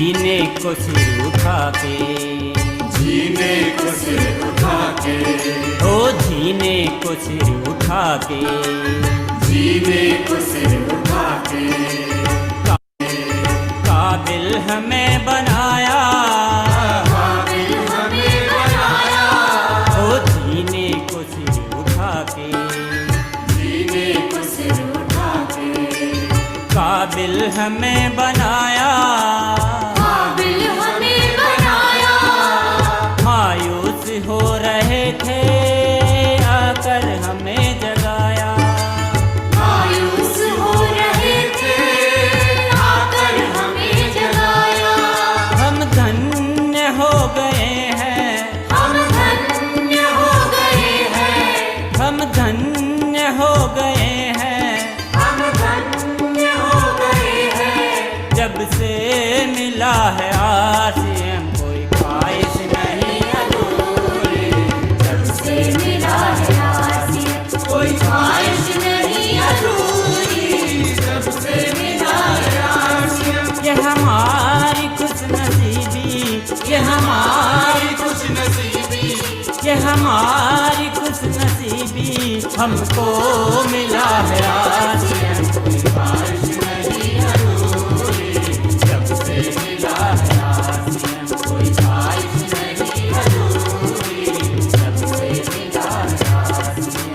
जीने को सिर उठा के, जीने को सिर उठा के, ओ जीने को सिर उठा के, जीने को सिर उठा के, काबिल हमें बनाया, काबिल हमें बनाया, ओ जीने को सिर उठा के, जीने को सिर उठा के, काबिल हमें बनाया, काबिल हमें बनाया। मायूस हो रहे थे आकर हमें जगाया, मायूस हो रहे थे आकर हमें जगाया। हम धन्य हो गए हैं, हम धन्य हो गए हैं, हम धन्य हो गए हैं, हम धन्य हो गए हैं। जब से मिला है आसियम कोई ख्वाहिश नहीं अधूरी, जब से मिला है आसियम कोई ख्वाहिश नहीं अधूरी, जब से मिला है आसियम। ये हमारी खुश नसीबी, ये हमारी खुश नसीबी, ये हमारी खुश नसीबी, हमको मिला है आसियम कोई ख्वाहिश नहीं अधूरी, जब से मिला है आसियम कोई ख्वाहिश नहीं अधूरी, जब से मिला है आसियम।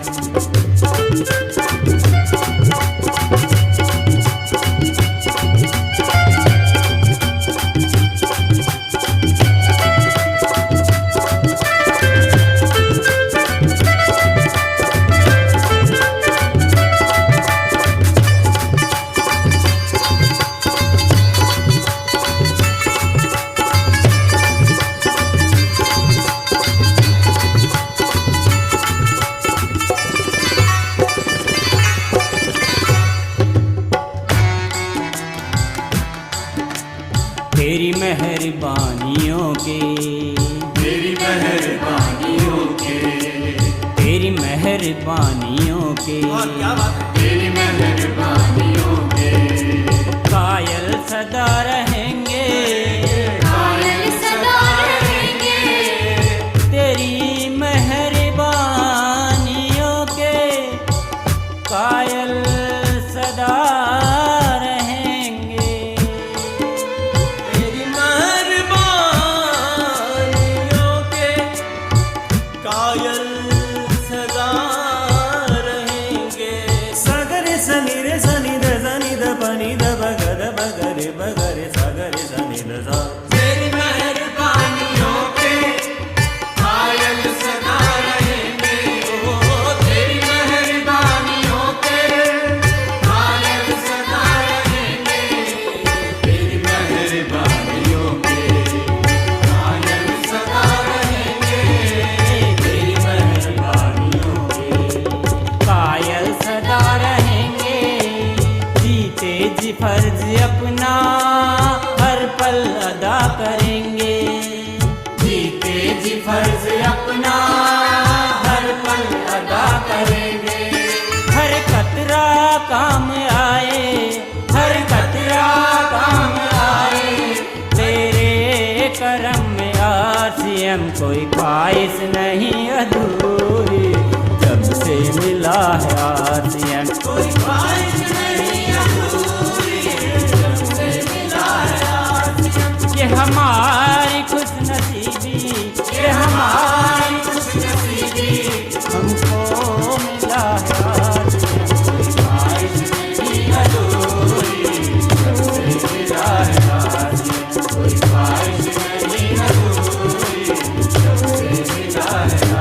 तेरी मेहरबानियों के, तेरी मेहरबानियों के, तेरी मेहरबानियों के, तेरी मेहरबानियों के, कायल सदा रहेंगे, कायल सदा रहेंगे, तेरी मेहरबानियों के, कायल सदा रहेंगे। तेरी मेहरबानियों के कायल सदा रहेंगे। सागरे सनी रे सनी द सनी द पनी द बगर बगरे बगरे सागरे सनी द सा। तेरी मेहरबानियों के कायल सदा रहेंगे, ओ तेरी मेहरबानियों के, कायल सदा रहेंगे, तेरी मेहरबानियों के, कायल सदा रहेंगे, तेरी मेहरबानियों के, कायल सदा रहेंगे। जीते जी फर्ज अपना हर पल अदा करेंगे, जीते जी फर्ज अपना हर पल अदा करेंगे, हर कतरा काम आए, हर कतरा काम आए, तेरे करम में आसियम कोई ख्वाहिश नहीं अधूरी, जब से मिला है आसियम कोई ख्वाहिश नहीं अधूरी, जब से मिला है आसियम। ये हमारी खुश नसीबी, ये हमारी खुश नसीबी, हमको मिला है आसियम कोई ख्वाहिश नहीं अधूरी, जब से मिला है आसियम कोई ख्वाहिश नहीं अधूरी, जब से मिला है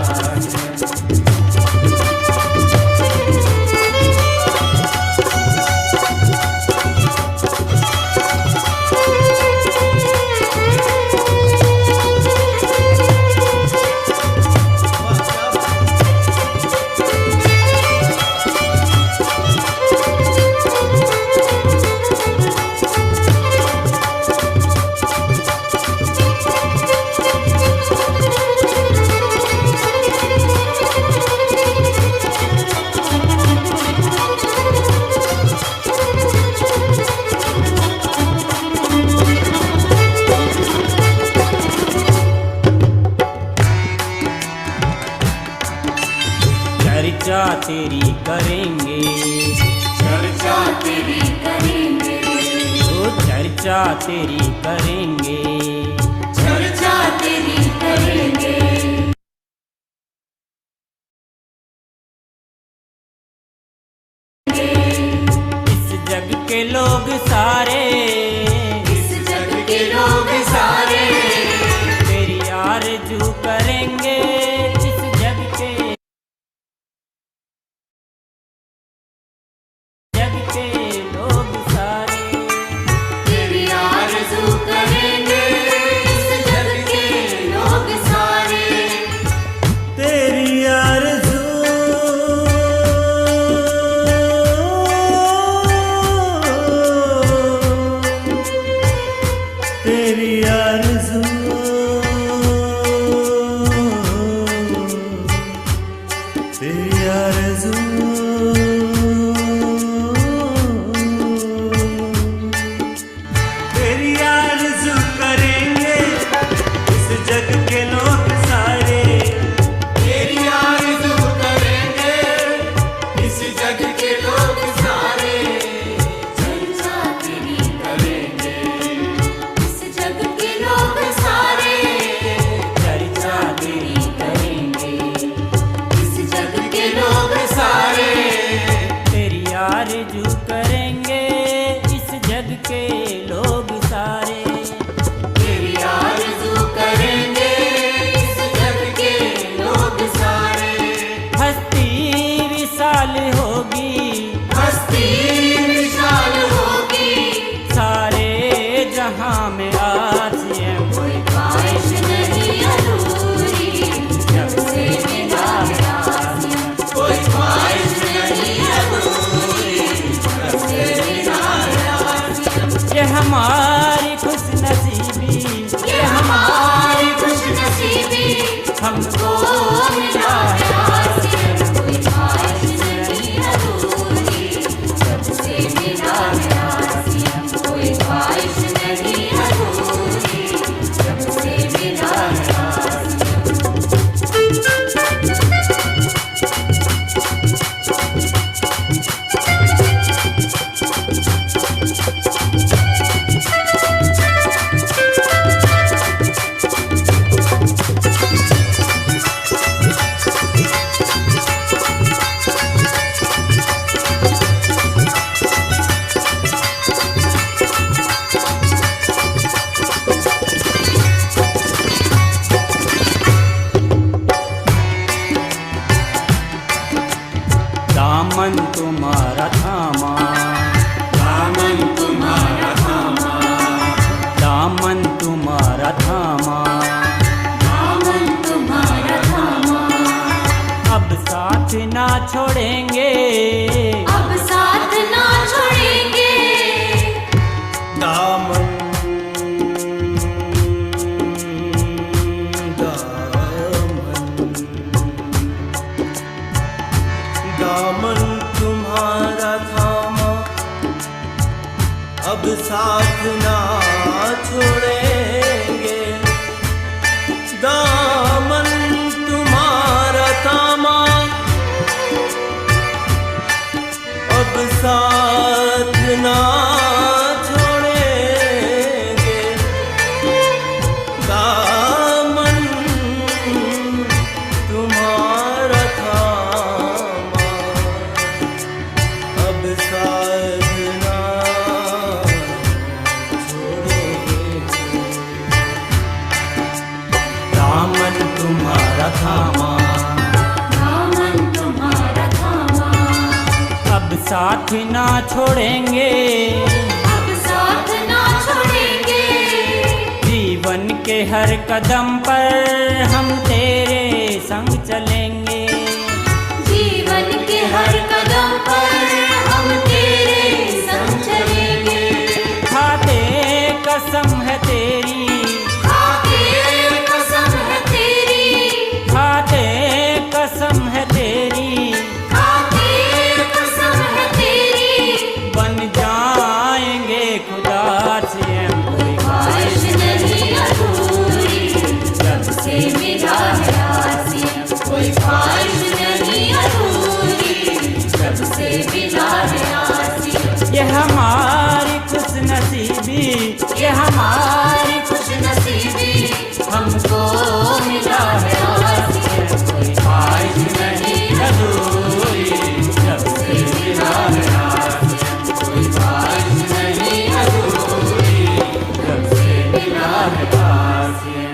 चर्चा तेरी करेंगे, चर्चा तेरी करेंगे। इस जग के लोग सारे, इस जग के लोग सारे तेरी आरज़ू करेंगे। इस जग के लोग सारे तेरी आरज़ू करेंगे। इस जग के लोग सारे तेरी आरज़ू तेरी आरज़ू तेरी आरज़ू तेरी आरज़ू करेंगे इस जग के लोग सारे। तेरी आरज़ू करेंगे इस जग के लोग सारे, चर्चा तेरी करेंगे इस जग के लोग सारे चर्चा तेरी करेंगे। इस जग के लोग सारे तेरी आरज़ू करेंगे। इस जग के लोग सारे तेरी आरज़ू करेंगे। इस जग के लोग सारे हस्ती विशाल होगी, हस्ती विशाल होगी। सारे जहां में आसियां कोई ख्वाहिश नहीं अधूरी जब से मिला है आसियां। कोई ख्वाहिश नहीं अधूरी जब से मिला है आसियां। ये हमारी खुशनसीबी, ये हमारी खुशनसीबी हमको मिला है आसियां। कोई ख्वाहिश नहीं अधूरी जब से मिला है आसियां। कोई ख्वाहिश नहीं अधूरी जब से मिला है आसियां। दामन तुम्हारा थामा, दामन तुम्हारा थामा, दामन तुम्हारा थामा, दामन तुम्हारा थामा। अब साथ ना छोड़ेंगे, अब साथ ना छोड़ेंगे। दामन दामन तुम्हारा थामा, अब साथ ना छोड़ेंगे। दामन तुम्हारा थामा, अब साथ ना छोड़ेंगे। दामन तुम्हारा थामा, अब साथ ना छोड़ेंगे। दामन तुम्हारा थामा, दामन तुम्हारा थामा, अब साथ ना छोड़ेंगे। अब साथ ना छोड़ेंगे। जीवन के हर कदम पर हम तेरे संग चलेंगे। जीवन के हर कदम पर हम तेरे संग चलेंगे। खाते कसम है तेरी, खाते कसम है तेरी, खाते कसम है तेरी, खाते कसम है तेरी। बन जाएंगे खुदा से हम। कोई ख्वाहिश नहीं अधूरी जब से मिला है आसियां। कोई ख्वाहिश नहीं अधूरी जब से मिला है आसियां। ये हमारी खुशनसीबी ये हमारी खुश नसीबी हमको मिला है आसिया कोई ख्वाहिश नहीं अधूरी जब से मिला है आसिया, कोई ख्वाहिश नहीं अधूरी जब से मिला है आसिया।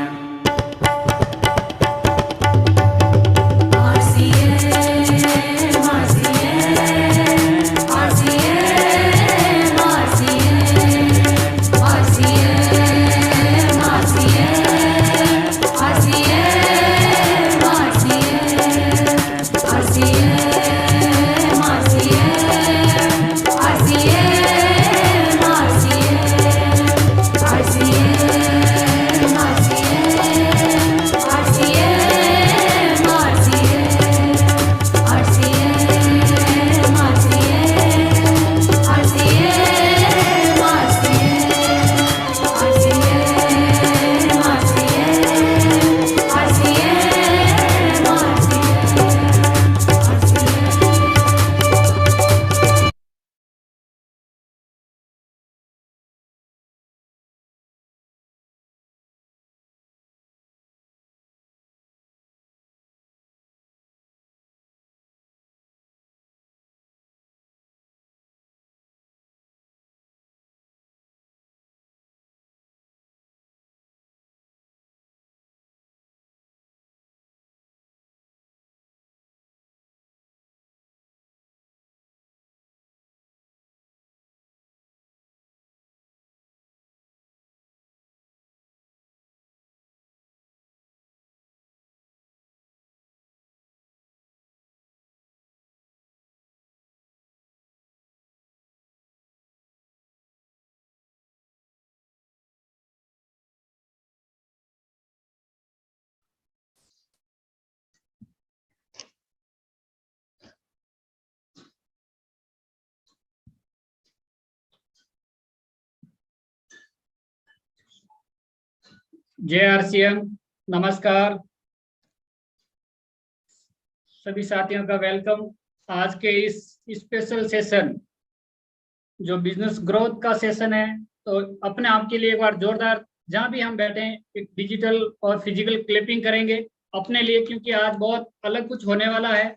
जय आरसीएम, नमस्कार सभी साथियों का वेलकम। आज के इस स्पेशल सेशन जो बिजनेस ग्रोथ का सेशन है, तो अपने आप के लिए एक बार जोरदार, जहां भी हम बैठे हैं, एक डिजिटल और फिजिकल क्लिपिंग करेंगे अपने लिए, क्योंकि आज बहुत अलग कुछ होने वाला है।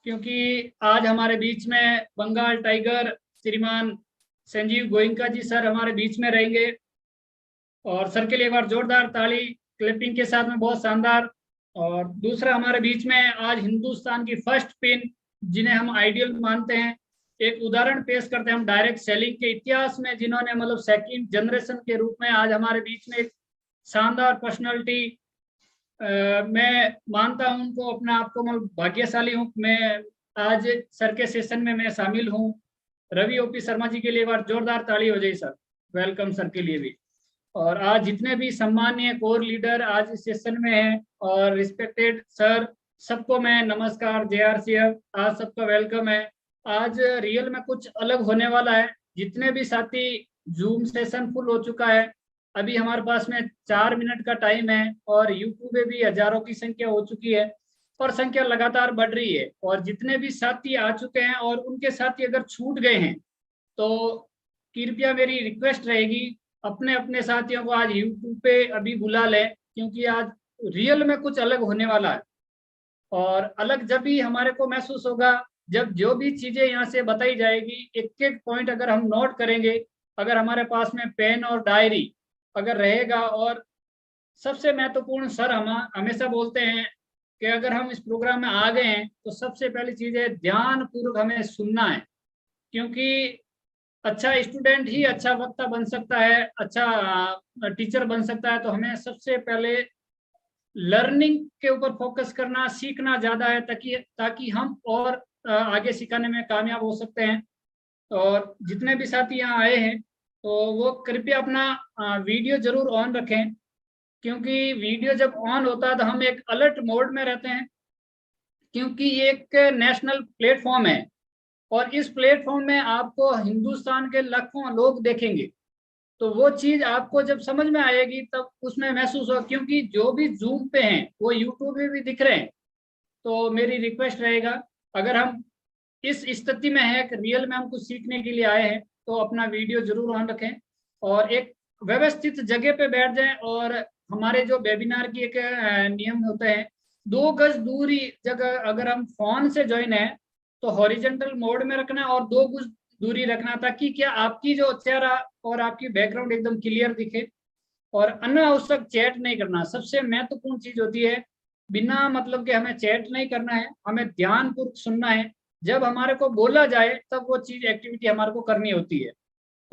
क्योंकि आज हमारे बीच में बंगाल टाइगर श्रीमान संजीव गोयनका जी सर हमारे बीच में रहेंगे, और सर के लिए एक बार जोरदार ताली क्लिपिंग के साथ में, बहुत शानदार। और दूसरा हमारे बीच में आज हिंदुस्तान की फर्स्ट पिन, जिन्हें हम आइडियल मानते हैं, एक उदाहरण पेश करते हैं हम डायरेक्ट सेलिंग के इतिहास में, जिन्होंने मतलब सेकंड जनरेशन के रूप में आज हमारे बीच में एक शानदार पर्सनालिटी, मैं मानता हूं उनको, अपने आप को मैं भाग्यशाली हूं, मैं आज सर के सेशन में मैं शामिल हूं। रवि ओपी शर्मा जी के लिए एक बार जोरदार ताली हो जाए सर, वेलकम सर के लिए भी। और आज जितने भी सम्मानीय कोर लीडर आज इस सेशन में हैं और रिस्पेक्टेड सर, सबको मैं नमस्कार, JRCF, आज सबका वेलकम है। आज रियल में कुछ अलग होने वाला है। जितने भी साथी, जूम सेशन फुल हो चुका है, अभी हमारे पास में 4 मिनट का टाइम है, और यूट्यूब पे भी हजारों की संख्या हो चुकी है, और संख्या लगातार बढ़ रही है। और जितने भी साथी आ चुके हैं और उनके साथी अगर छूट गए हैं, तो कृपया मेरी रिक्वेस्ट रहेगी, अपने अपने साथियों को आज यूट्यूब पे अभी बुला लें, क्योंकि आज रियल में कुछ अलग होने वाला है। और अलग जब भी हमारे को महसूस होगा, जब जो भी चीजें यहाँ से बताई जाएगी, एक एक पॉइंट अगर हम नोट करेंगे, अगर हमारे पास में पेन और डायरी अगर रहेगा। और सबसे महत्वपूर्ण, सर हम हमेशा बोलते हैं कि अगर हम इस प्रोग्राम में आ गए हैं, तो सबसे पहली चीज है ध्यान पूर्वक हमें सुनना है, क्योंकि अच्छा स्टूडेंट ही अच्छा वक्ता बन सकता है, अच्छा टीचर बन सकता है। तो हमें सबसे पहले लर्निंग के ऊपर फोकस करना, सीखना ज़्यादा है, ताकि हम और आगे सिखाने में कामयाब हो सकते हैं। और जितने भी साथी यहाँ आए हैं, तो वो कृपया अपना वीडियो जरूर ऑन रखें, क्योंकि वीडियो जब ऑन होता है तो हम एक अलर्ट मोड में रहते हैं, क्योंकि ये एक नेशनल प्लेटफॉर्म है, और इस प्लेटफॉर्म में आपको हिंदुस्तान के लाखों लोग देखेंगे। तो वो चीज आपको जब समझ में आएगी, तब उसमें महसूस हो, क्योंकि जो भी जूम पे हैं वो यूट्यूब पे भी दिख रहे हैं। तो मेरी रिक्वेस्ट रहेगा, अगर हम इस स्थिति में है कि रियल में हम कुछ सीखने के लिए आए हैं, तो अपना वीडियो जरूर ऑन रखें। और एक व्यवस्थित जगह पे बैठ जाएं। और हमारे जो वेबिनार की एक नियम होते हैं, 2 गज दूरी जगह अगर हम फोन से ज्वाइन है तो हॉरिजेंटल मोड में रखना है और 2 गज दूरी रखना, ताकि क्या आपकी जो चेहरा और आपकी बैकग्राउंड एकदम क्लियर दिखे। और अनावश्यक चैट नहीं करना, सबसे महत्वपूर्ण चीज होती है। बिना मतलब के हमें चैट नहीं करना है, हमें ध्यानपूर्वक सुनना है। जब हमारे को बोला जाए तब वो चीज एक्टिविटी हमारे को करनी होती है।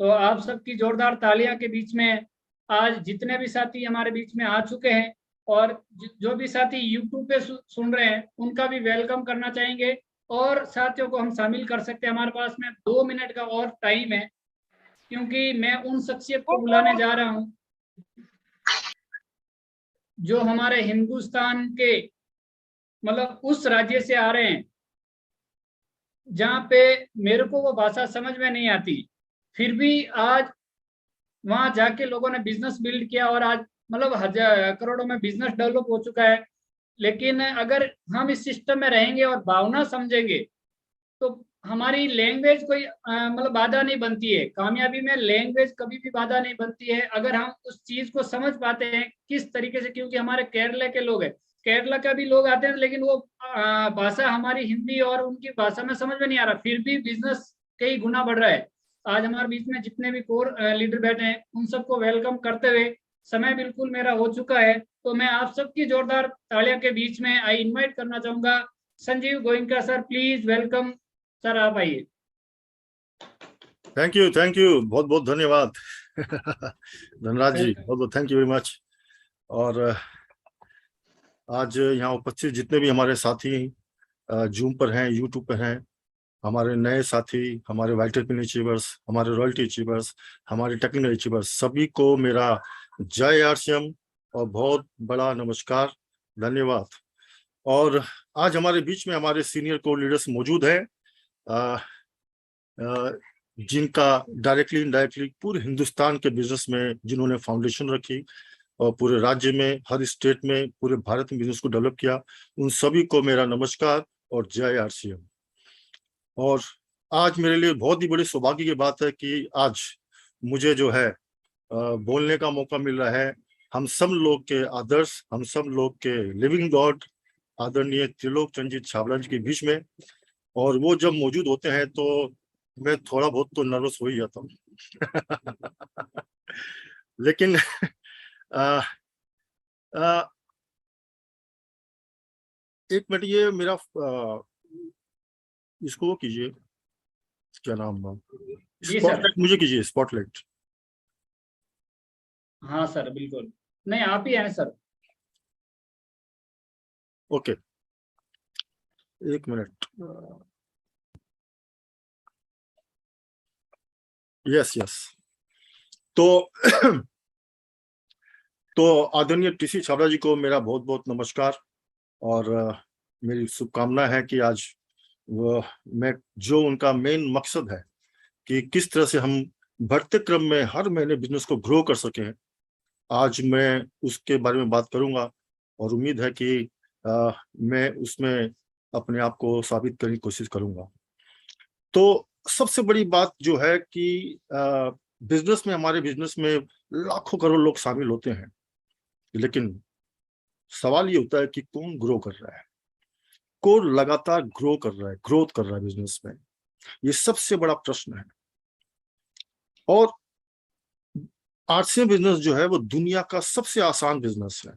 तो आप सबकी जोरदार तालियां के बीच में आज जितने भी साथी हमारे बीच में आ चुके हैं और जो भी साथी यूट्यूब पे सुन रहे हैं उनका भी वेलकम करना चाहेंगे। और साथियों को हम शामिल कर सकते हैं। हमारे पास में 2 मिनट का और टाइम है, क्योंकि मैं उन शख्सियत को बुलाने जा रहा हूं जो हमारे हिंदुस्तान के मतलब उस राज्य से आ रहे हैं जहाँ पे मेरे को वो भाषा समझ में नहीं आती, फिर भी आज वहां जाके लोगों ने बिजनेस बिल्ड किया और आज मतलब हजार करोड़ों में बिजनेस डेवलप हो चुका है। लेकिन अगर हम इस सिस्टम में रहेंगे और भावना समझेंगे तो हमारी लैंग्वेज कोई मतलब बाधा नहीं बनती है। कामयाबी में लैंग्वेज कभी भी बाधा नहीं बनती है अगर हम उस चीज को समझ पाते हैं किस तरीके से। क्योंकि हमारे केरला के लोग हैं, केरला का भी लोग आते हैं, लेकिन वो भाषा हमारी हिंदी और उनकी भाषा में समझ में नहीं आ रहा, फिर भी बिजनेस कई गुना बढ़ रहा है। आज हमारे बीच में जितने भी कोर लीडर बैठे हैं उन सबको वेलकम करते हुए समय बिल्कुल मेरा हो चुका है, तो मैं आप सबकी जोरदार तालियों के बीच में आई इनवाइट करना चाहूंगा Sanjeev Goenka sir. Please welcome sir, आप आइए। थैंक यू, बहुत बहुत धन्यवाद धनराज जी, बहुत बहुत थैंक यू वेरी मच। और आज यहाँ उपस्थित जितने भी हमारे साथी जूम पर हैं, यूट्यूब पर हैं, हमारे नए साथी, हमारे वाइटल अचीवर्स, हमारे रॉयल्टी अचीवर्स, हमारे टेक्निकल अचीवर्स, सभी को मेरा जय आरसीएम और बहुत बड़ा नमस्कार, धन्यवाद। और आज हमारे बीच में हमारे सीनियर कोर लीडर्स मौजूद हैं जिनका डायरेक्टली इनडायरेक्टली पूरे हिंदुस्तान के बिजनेस में जिन्होंने फाउंडेशन रखी और पूरे राज्य में, हर स्टेट में, पूरे भारत में बिजनेस को डेवलप किया, उन सभी को मेरा नमस्कार और जय आरसीएम। और आज मेरे लिए बहुत ही बड़ी सौभाग्य की बात है कि आज मुझे जो है बोलने का मौका मिल रहा है हम सब लोग के आदर्श, हम सब लोग के लिविंग गॉड आदरणीय त्रिलोक चंद्र जी छाबड़ा जी के बीच में। और वो जब मौजूद होते हैं तो मैं थोड़ा बहुत तो नर्वस हो ही जाता हूँ लेकिन एक मिनट, ये मेरा इसको वो कीजिए, क्या नाम, स्पॉटलाइट मुझे कीजिए, स्पॉटलाइट। हाँ सर, बिल्कुल। नहीं, आप ही हैं सर। ओके, एक मिनट। यस। तो आदरणीय टीसी छाबड़ा जी को मेरा बहुत बहुत नमस्कार। और मेरी शुभकामना है कि आज मैं जो उनका मेन मकसद है कि किस तरह से हम बढ़ते क्रम में हर महीने बिजनेस को ग्रो कर सकें, आज मैं उसके बारे में बात करूंगा। और उम्मीद है कि मैं उसमें अपने आप को साबित करने की कोशिश करूंगा। तो सबसे बड़ी बात जो है कि बिजनेस में, हमारे बिजनेस में लाखों करोड़ लोग शामिल होते हैं, लेकिन सवाल ये होता है कि कौन ग्रो कर रहा है, कौन लगातार ग्रो कर रहा है, ग्रोथ कर रहा है बिजनेस में। ये सबसे बड़ा प्रश्न है। और आरसीएम बिजनेस जो है वो दुनिया का सबसे आसान बिजनेस है,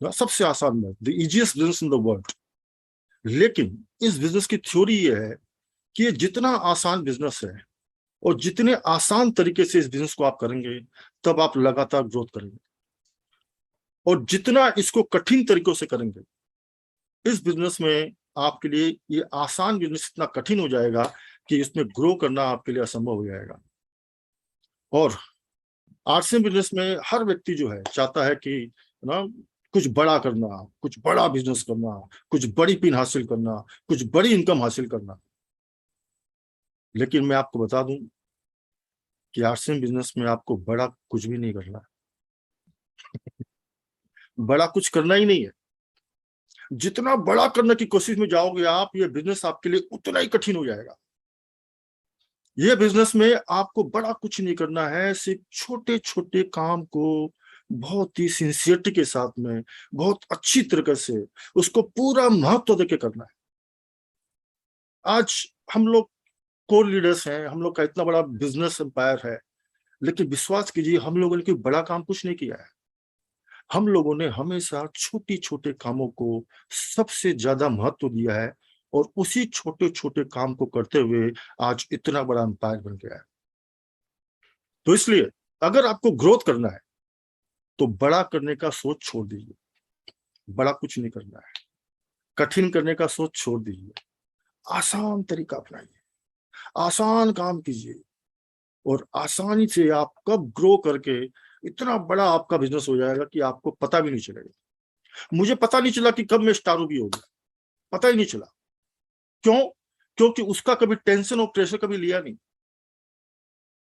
सबसे आसान, the easiest business in the world. लेकिन इस बिजनेस की थ्योरी ये है कि ये जितना आसान बिजनेस है और जितने आसान तरीके से इस बिजनेस को आप करेंगे तब आप लगातार ग्रोथ करेंगे, और जितना इसको कठिन तरीकों से करेंगे इस बिजनेस में आपके लिए ये आसान बिजनेस इतना कठिन हो जाएगा कि इसमें ग्रो करना आपके लिए असंभव हो जाएगा। और आरसीएम बिजनेस में हर व्यक्ति जो है चाहता है कि ना कुछ बड़ा करना, कुछ बड़ा बिजनेस करना, कुछ बड़ी पिन हासिल करना, कुछ बड़ी इनकम हासिल करना। लेकिन मैं आपको बता दूं कि आरसीएम बिजनेस में आपको बड़ा कुछ भी नहीं करना बड़ा कुछ करना ही नहीं है। जितना बड़ा करने की कोशिश में जाओगे आप, ये बिजनेस आपके लिए उतना ही कठिन हो जाएगा। ये बिजनेस में आपको बड़ा कुछ नहीं करना है, सिर्फ छोटे छोटे काम को बहुत ही सिंसियरिटी के साथ में, बहुत अच्छी तरीके से उसको पूरा महत्व देके करना है। आज हम लोग कोर लीडर्स हैं, हम लोग का इतना बड़ा बिजनेस एम्पायर है, लेकिन विश्वास कीजिए हम लोगों ने कोई बड़ा काम कुछ नहीं किया है। हम लोगों ने हमेशा छोटे छोटे कामों को सबसे ज्यादा महत्व दिया है और उसी छोटे छोटे काम को करते हुए आज इतना बड़ा एम्पायर बन गया है। तो इसलिए अगर आपको ग्रोथ करना है तो बड़ा करने का सोच छोड़ दीजिए, बड़ा कुछ नहीं करना है। कठिन करने का सोच छोड़ दीजिए, आसान तरीका अपनाइए, आसान काम कीजिए और आसानी से आप कब ग्रो करके इतना बड़ा आपका बिजनेस हो जाएगा कि आपको पता भी नहीं चलेगा। मुझे पता नहीं चला कि कब मैं स्टार भी हो गया, पता ही नहीं चला। क्यों? क्योंकि उसका कभी टेंशन और प्रेशर कभी लिया नहीं।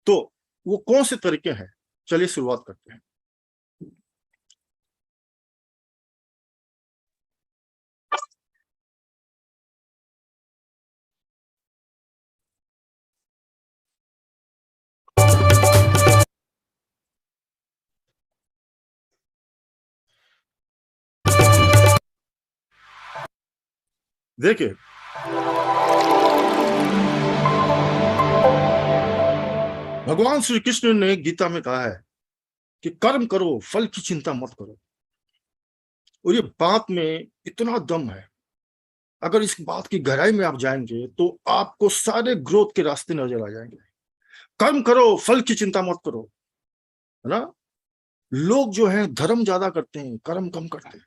तो वो कौन से तरीके हैं, चलिए शुरुआत करते हैं। देखिए, भगवान श्री कृष्ण ने गीता में कहा है कि कर्म करो, फल की चिंता मत करो। और ये बात में इतना दम है, अगर इस बात की गहराई में आप जाएंगे तो आपको सारे ग्रोथ के रास्ते नजर आ जाएंगे। कर्म करो, फल की चिंता मत करो, है ना। लोग जो है धर्म ज्यादा करते हैं, कर्म कम करते हैं।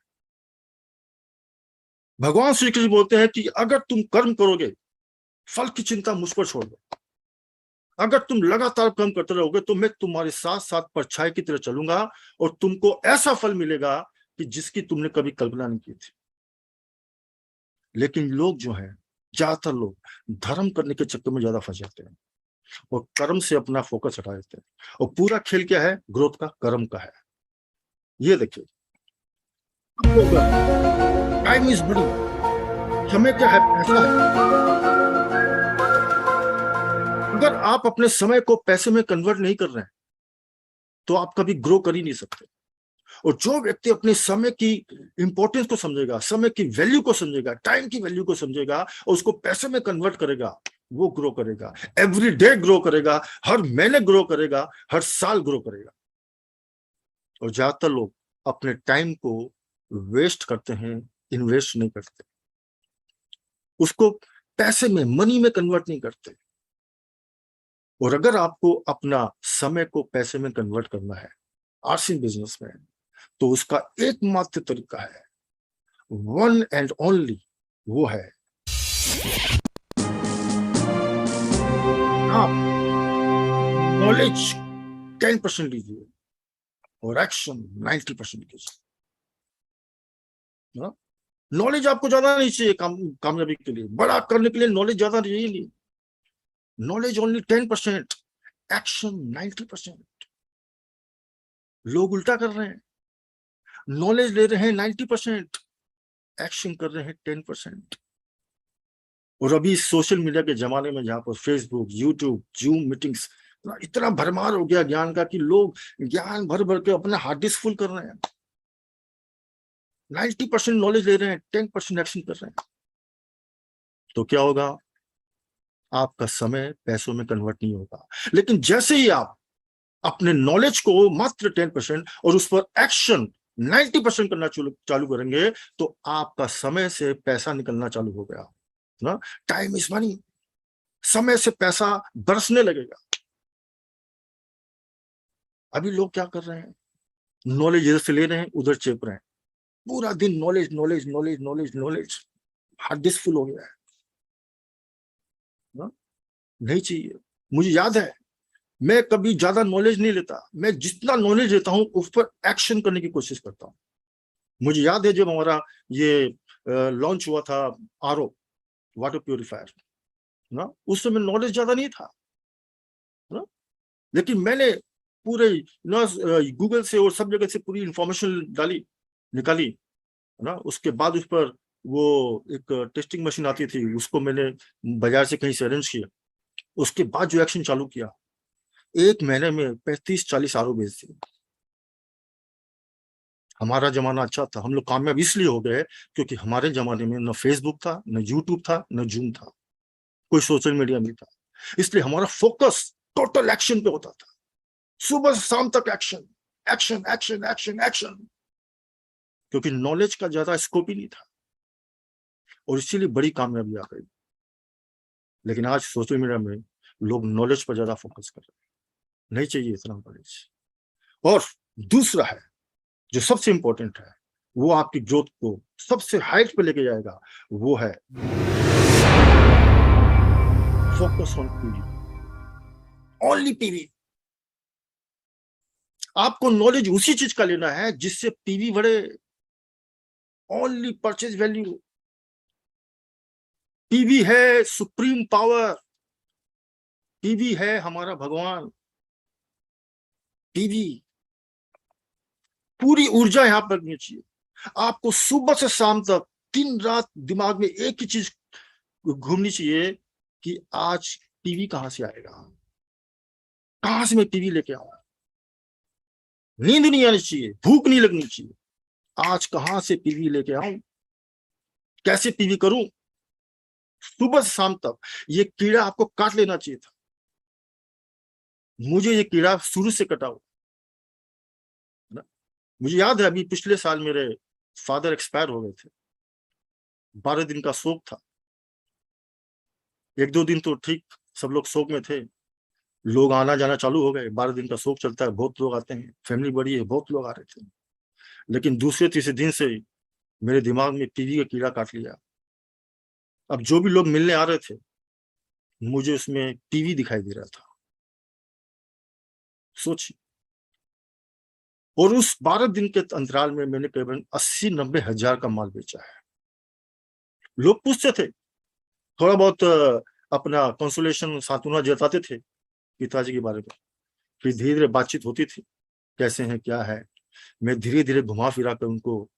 भगवान श्री कृष्ण बोलते हैं कि अगर तुम कर्म करोगे, फल की चिंता मुझ पर छोड़ दो। अगर तुम लगातार कर्म करते रहोगे तो मैं तुम्हारे साथ साथ परछाई की तरह चलूंगा और तुमको ऐसा फल मिलेगा कि जिसकी तुमने कभी कल्पना नहीं की थी। लेकिन लोग जो हैं, ज्यादातर लोग धर्म करने के चक्कर में ज्यादा फंस जाते हैं और कर्म से अपना फोकस हटा देते हैं। और पूरा खेल क्या है? ग्रोथ का, कर्म का है। ये देखिए, टाइम इज मनी, समय क्या है? पैसा है। अगर आप अपने समय को पैसे में कन्वर्ट नहीं कर रहे हैं तो आप कभी ग्रो कर ही नहीं सकते। और जो व्यक्ति अपने समय की इंपॉर्टेंस को समझेगा, समय की वैल्यू को समझेगा, टाइम की वैल्यू को समझेगा और उसको पैसे में कन्वर्ट करेगा, वो ग्रो करेगा। एवरी डे ग्रो करेगा, हर महीने ग्रो करेगा, हर साल ग्रो करेगा। और ज्यादातर लोग अपने टाइम को वेस्ट करते हैं, इन्वेस्ट नहीं करते, उसको पैसे में, मनी में कन्वर्ट नहीं करते। और अगर आपको अपना समय को पैसे में कन्वर्ट करना है आरसी बिजनेस में, तो उसका एकमात्र तरीका है, वन एंड ओनली, वो है आप नॉलेज 10% लीजिए और एक्शन 90% कीजिए। नॉलेज आपको ज्यादा नहीं चाहिए कामयाबी के लिए, बड़ा करने के लिए नॉलेज ज्यादा नहीं। Knowledge only 10%, action 90%। लोग उल्टा कर रहे हैं, नॉलेज ले रहे हैं 90%, एक्शन कर रहे हैं 10%। और अभी सोशल मीडिया के जमाने में जहां पर फेसबुक, यूट्यूब, जूम मीटिंग्स, इतना भरमार हो गया ज्ञान का कि लोग ज्ञान भर भर के अपना हार्ड डिस्क फुल कर रहे हैं। 90% नॉलेज ले रहे हैं, 10% एक्शन कर रहे हैं। तो क्या होगा? आपका समय पैसों में कन्वर्ट नहीं होगा। लेकिन जैसे ही आप अपने नॉलेज को मात्र 10% और उस पर एक्शन 90% करना चालू करेंगे तो आपका समय से पैसा निकलना चालू हो गया ना। टाइम इज मनी, समय से पैसा बरसने लगेगा। अभी लोग क्या कर रहे हैं? नॉलेज इधर से ले रहे हैं, उधर चेप रहे हैं, पूरा दिन knowledge knowledge knowledge knowledge knowledge, hard disk full हो गया है ना? नहीं चाहिए। मुझे याद है, मैं कभी ज्यादा नॉलेज नहीं लेता, मैं जितना नॉलेज लेता हूं उस पर एक्शन करने की कोशिश करता हूं। मुझे याद है जब हमारा ये लॉन्च हुआ था आरओ वाटर प्यूरिफायर ना, उस समय नॉलेज ज्यादा नहीं था ना, लेकिन मैंने पूरे ना गूगल से और सब जगह से पूरी इंफॉर्मेशन निकाली ना। उसके बाद उस पर वो एक टेस्टिंग मशीन आती थी, उसको मैंने बाजार से कहीं से अरेंज किया, उसके बाद जो एक्शन चालू किया, 1 महीने में 35-40 आरओ बेच दिए। हमारा जमाना अच्छा था, हम लोग कामयाब इसलिए हो गए क्योंकि हमारे जमाने में न फेसबुक था, न यूट्यूब था, न जूम था, कोई सोशल मीडिया नहीं था। इसलिए हमारा फोकस टोटल एक्शन पे होता था, सुबह से शाम तक action action action action action, क्योंकि नॉलेज का ज्यादा स्कोप ही नहीं था और इसीलिए बड़ी कामयाबी आ गई। लेकिन आज सोशल मीडिया में लोग नॉलेज पर ज्यादा फोकस कर रहे हैं, नहीं चाहिए इतना नॉलेज। और दूसरा है जो सबसे इंपॉर्टेंट है, वो आपकी ग्रोथ को सबसे हाइट पे लेके जाएगा, वो है focus on PV, only PV. आपको नॉलेज उसी चीज का लेना है जिससे पीवी बढ़े, ओनली परचेज वैल्यू। पीवी है सुप्रीम पावर, पीवी है हमारा भगवान, पीवी पूरी ऊर्जा यहां पर लगनी चाहिए। आपको सुबह से शाम तक दिन रात दिमाग में एक ही चीज घूमनी चाहिए कि आज पीवी कहां से आएगा, कहां से मैं पीवी लेके आऊं। नींद नहीं आनी चाहिए, भूख नहीं लगनी चाहिए, आज कहां से पीवी लेके आऊं, कैसे पीवी करूं। सुबह से शाम तक ये कीड़ा आपको काट लेना चाहिए था। मुझे ये कीड़ा शुरू से कटा हुआ। मुझे याद है अभी पिछले साल मेरे फादर एक्सपायर हो गए थे, 12 दिन का शोक था। 1-2 दिन तो ठीक सब लोग शोक में थे, लोग आना जाना चालू हो गए। 12 दिन का शोक चलता है, बहुत लोग आते हैं, फैमिली बड़ी है, बहुत लोग आ रहे थे। लेकिन दूसरे तीसरे दिन से मेरे दिमाग में पीवी का कीड़ा काट लिया। अब जो भी लोग मिलने आ रहे थे, मुझे उसमें पीवी दिखाई दे रहा था। सोचिए, और उस 12 दिन के अंतराल में मैंने करीबन 80-90 हजार का माल बेचा है। लोग पूछते थे, थोड़ा बहुत अपना कंसोलेशन सांत्वना जताते थे पिताजी के बारे में, फिर धीरे धीरे बातचीत होती थी, कैसे हैं क्या है। मैं धीरे धीरे घुमा फिरा कर उनको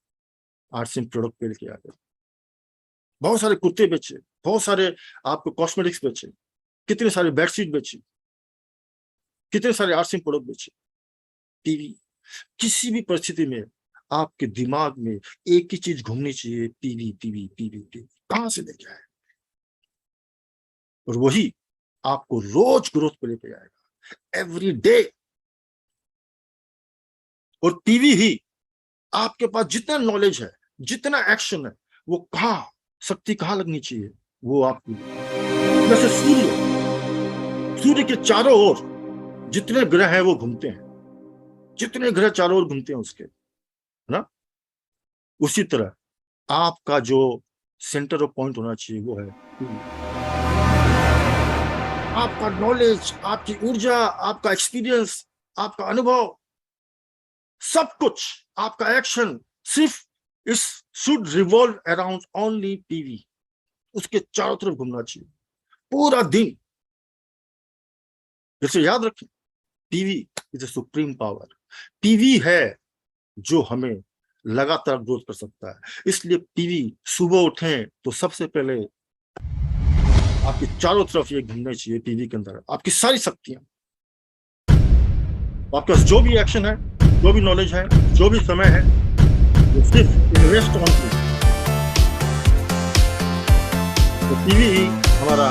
आर्टसिम प्रोडक्ट पे लेके आ गया। बहुत सारे कुर्ते बेचे, बहुत सारे आपको कॉस्मेटिक्स बेचे, कितने सारे बेडशीट बेचे, कितने सारे आर्टसिम प्रोडक्ट बेचे। टीवी, किसी भी परिस्थिति में आपके दिमाग में एक ही चीज घूमनी चाहिए, पीवी पीवी पीवी पीवी, कहां से लेके आए। और वही आपको रोज ग्रोथ पे लेके आएगा, एवरी डे। और पीवी ही आपके पास जितना नॉलेज है, जितना एक्शन है, वो कहां शक्ति कहां लगनी चाहिए, वो आपकी। जैसे सूर्य के चारों ओर जितने ग्रह हैं वो घूमते हैं, जितने ग्रह चारों ओर घूमते हैं उसके, है ना। उसी तरह आपका जो सेंटर ऑफ पॉइंट होना चाहिए वो है आपका नॉलेज, आपकी ऊर्जा, आपका एक्सपीरियंस, आपका अनुभव, सब कुछ, आपका एक्शन सिर्फ इस should revolve around only PV. उसके चारों तरफ घूमना चाहिए पूरा दिन। जैसे याद रखें, PV is a supreme power. PV है जो हमें लगातार ग्रोथ कर सकता है। इसलिए पीवी, सुबह उठें तो सबसे पहले आपकी चारों तरफ ये घूमना चाहिए पीवी के अंदर, आपकी सारी शक्तियां। आपके पास जो भी एक्शन है, जो भी नॉलेज है, जो भी समय है, वो सिर्फ इन्वेस्ट ऑन पीवी। तो पीवी ही हमारा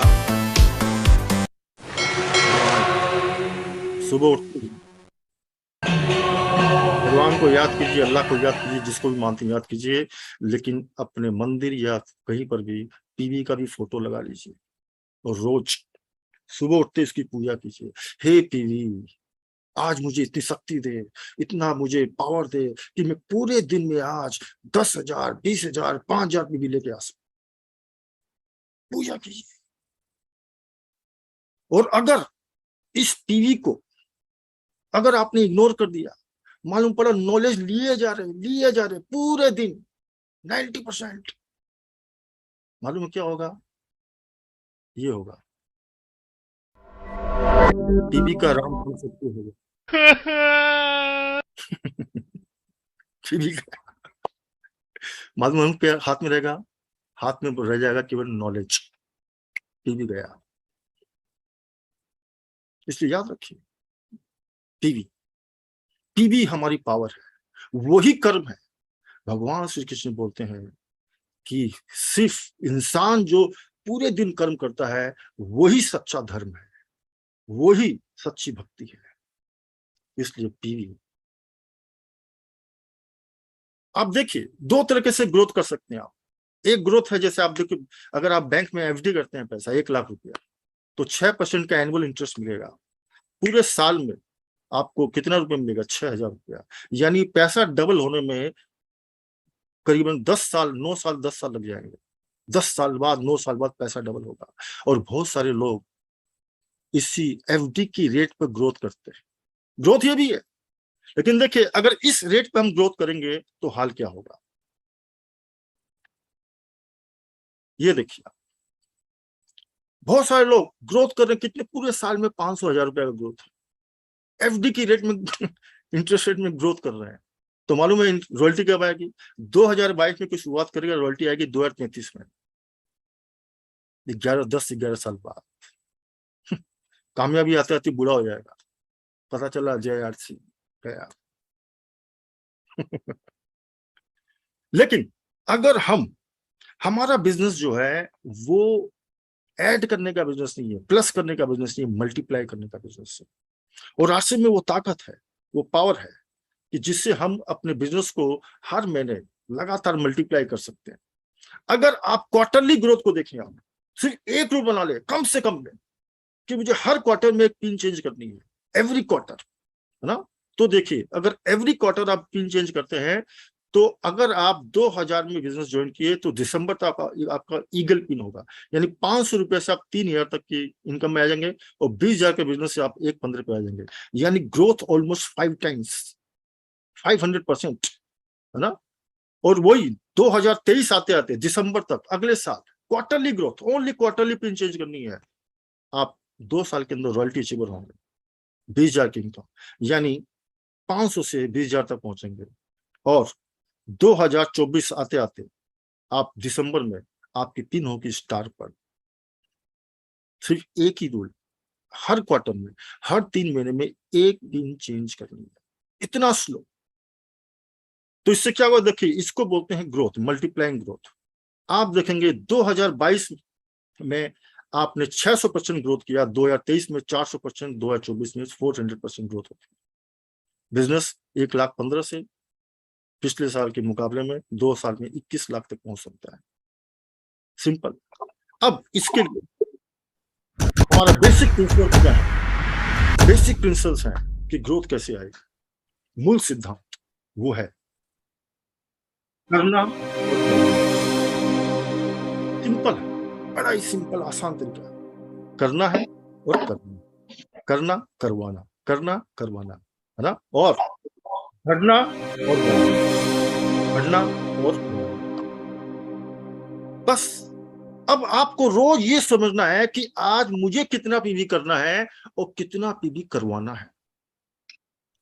सुबह उठते भगवान को याद कीजिए, अल्लाह को याद कीजिए, जिसको भी मानते हैं याद कीजिए, लेकिन अपने मंदिर या कहीं पर भी पीवी का भी फोटो लगा लीजिए और रोज सुबह उठते इसकी पूजा कीजिए। हे पीवी, आज मुझे इतनी शक्ति दे, इतना मुझे पावर दे कि मैं पूरे दिन में आज 10,000, 20,000, 5,000 पीवी लेके आ सकूं। पूजा कीजिए। और अगर इस पीवी को अगर आपने इग्नोर कर दिया, मालूम पड़ा नॉलेज लिए जा रहे पूरे दिन 90%, मालूम क्या होगा? ये होगा पीवी का राम होगा। पीवी का मालूम पे हाथ में रहेगा, हाथ में रह जाएगा केवल नॉलेज। पीवी गया। इसलिए याद रखिए, पीवी पीवी हमारी पावर है, वही कर्म है। भगवान श्री कृष्ण बोलते हैं कि सिर्फ इंसान जो पूरे दिन कर्म करता है वही सच्चा धर्म है, वही सच्ची भक्ति है। इसलिए पीवी। आप देखिए, दो तरीके से ग्रोथ कर सकते हैं आप। एक ग्रोथ है, जैसे आप देखिए, अगर आप बैंक में एफडी करते हैं पैसा 1,00,000 रुपया, तो 6% का एनुअल इंटरेस्ट मिलेगा। पूरे साल में आपको कितना रुपया मिलेगा? 6,000 रुपया। यानी पैसा डबल होने में करीबन 10 साल, 9 साल, 10 साल लग जाएंगे। 10 साल बाद, 9 साल बाद पैसा डबल होगा। और बहुत सारे लोग इसी एफडी की रेट पर ग्रोथ करते हैं। ग्रोथ ये भी है, लेकिन देखिए, अगर इस रेट पे हम ग्रोथ करेंगे तो हाल क्या होगा, ये देखिए। बहुत सारे लोग ग्रोथ कर रहे हैं, कितने पूरे साल में 500,000 रुपया का ग्रोथ है, एफडी की रेट में इंटरेस्ट रेट में ग्रोथ कर रहे हैं। तो मालूम है रॉयल्टी कब आएगी? 2022 में कुछ शुरुआत करेगा, रॉयल्टी आएगी 2033 में, 10-11 साल बाद। कामयाबी आते आते बूढ़ा हो जाएगा, पता चला जय आरसी गया। लेकिन अगर हमारा बिजनेस जो है वो ऐड करने का बिजनेस नहीं है, प्लस करने का बिजनेस नहीं है, मल्टीप्लाई करने का बिजनेस है। और आरसी में वो ताकत है, वो पावर है कि जिससे हम अपने बिजनेस को हर महीने लगातार मल्टीप्लाई कर सकते हैं। अगर आप क्वार्टरली ग्रोथ को देखें, आप सिर्फ एक रूल बना ले कम से कम में कि मुझे हर क्वार्टर में एक पिन चेंज करनी है, एवरी क्वार्टर, है ना। तो देखिए, अगर एवरी क्वार्टर आप पिन चेंज करते हैं, तो अगर आप 2000 में बिजनेस ज्वाइन किए तो दिसंबर तक आपका ईगल पिन होगा। यानी 500 रुपए से आप 3,000 तक की इनकम में आ जाएंगे, और 20,000 के बिजनेस से आप 1,15 पे आ जाएंगे। यानी ग्रोथ ऑलमोस्ट 5 टाइम्स, 500%, है ना। और वही 2023 आते आते दिसंबर तक अगले साल quarterly growth, only quarterly pin change करनी है। आप 2 साल के अंदर रॉयल्टी अचीवर होंगे, 20,000 की इनकम, यानी 500 से 20,000 तक पहुंचेंगे। और 2024 आते आते आप दिसंबर में आपकी पिन होगी स्टार पर। सिर्फ एक ही रूल, हर क्वार्टर में, हर 3 महीने में एक पिन चेंज करनी है। इतना स्लो। तो इससे क्या हुआ? देखिए, इसको बोलते हैं ग्रोथ, मल्टीप्लाइंग ग्रोथ। आप देखेंगे 2022 में आपने 600% ग्रोथ किया, 2023 में 400%, 2024 में 400% ग्रोथ होती है। बिजनेस 1,15,000 से पिछले साल के मुकाबले में 2 साल में 21 लाख तक पहुंच सकता है। सिंपल। अब इसके लिए हमारा बेसिक प्रिंसिपल क्या है? बेसिक प्रिंसिपल्स हैं कि ग्रोथ कैसे आएगी। मूल सिद्धांत वो है करना। सिंपल है, बड़ा ही सिंपल आसान तरीका है। करना है और करना, करना करवाना, करना करवाना, है ना। और बढ़ना और बढ़ना और बस। अब आपको रोज ये समझना है कि आज मुझे कितना पीवी करना है और कितना पीवी करवाना है।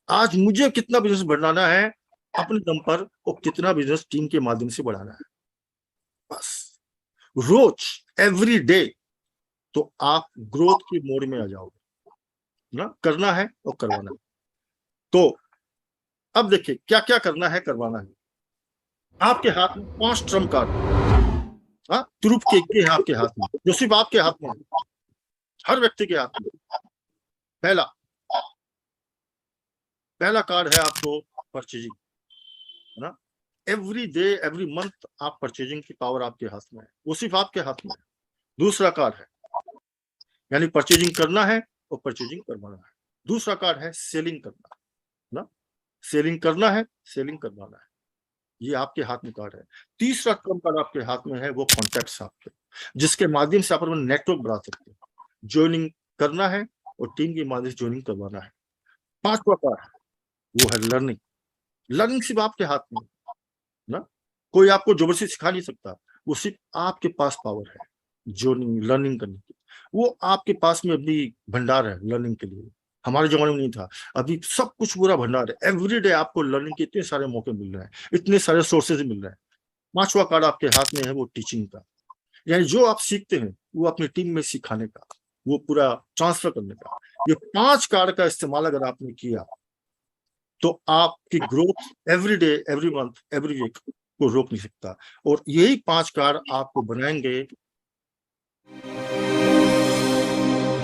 आज मुझे कितना बिजनेस बढ़ाना है अपने दम पर और कितना बिजनेस टीम के माध्यम से बढ़ाना है। बस रोज, एवरी डे, तो आप ग्रोथ के मोड में आ जाओगे ना। करना है और करवाना है। तो अब देखिए क्या क्या करना है, करवाना है। आपके हाथ में 5 ट्रम्प कार्ड, हाँ, ट्रूप के हैं आपके हाथ में, जो सिर्फ आपके हाथ में है, हर व्यक्ति के हाथ में। पहला कार्ड है आपको परचेजिंग, है ना। एवरी डे, एवरी मंथ आप परचेजिंग की पावर आपके हाथ में है, वो सिर्फ आपके हाथ में है। दूसरा कार्ड है, यानी परचेजिंग करना है और परचेजिंग करवाना है। दूसरा कार्ड है सेलिंग करना, ना। सेलिंग करना है, सेलिंग करवाना है, ये आपके हाथ में कार्ड है। तीसरा ट्रम्प कार्ड आपके हाथ में है, वो कॉन्टैक्ट्स आपके, जिसके माध्यम से आप अपना नेटवर्क बढ़ा सकते हैं। ज्वाइनिंग करना है और टीम के माध्यम से ज्वाइनिंग करवाना है। 5वां कार्ड है, वो है लर्निंग। लर्निंग सिर्फ आपके हाथ में ना, कोई आपको जबरदस्ती सिखा नहीं सकता, वो सिर्फ आपके पास पावर है ज्वाइनिंग, लर्निंग करने की। वो आपके पास में अभी भंडार है लर्निंग के लिए। हमारे जमाने में नहीं था, अभी सब कुछ पूरा भंडार है। एवरीडे आपको लर्निंग के इतने सारे मौके मिल रहे हैं, इतने सारे सोर्सेज मिल रहे हैं। 5वां कार्ड आपके हाथ में है, वो टीचिंग का, यानी जो आप सीखते हैं वो अपनी टीम में सिखाने का, वो पूरा ट्रांसफर करने का। ये 5 कार्ड का इस्तेमाल अगर आपने किया तो आपकी growth every day, every month, every week को रोक नहीं सकता। और यही 5 कार्ड आपको बनाएंगे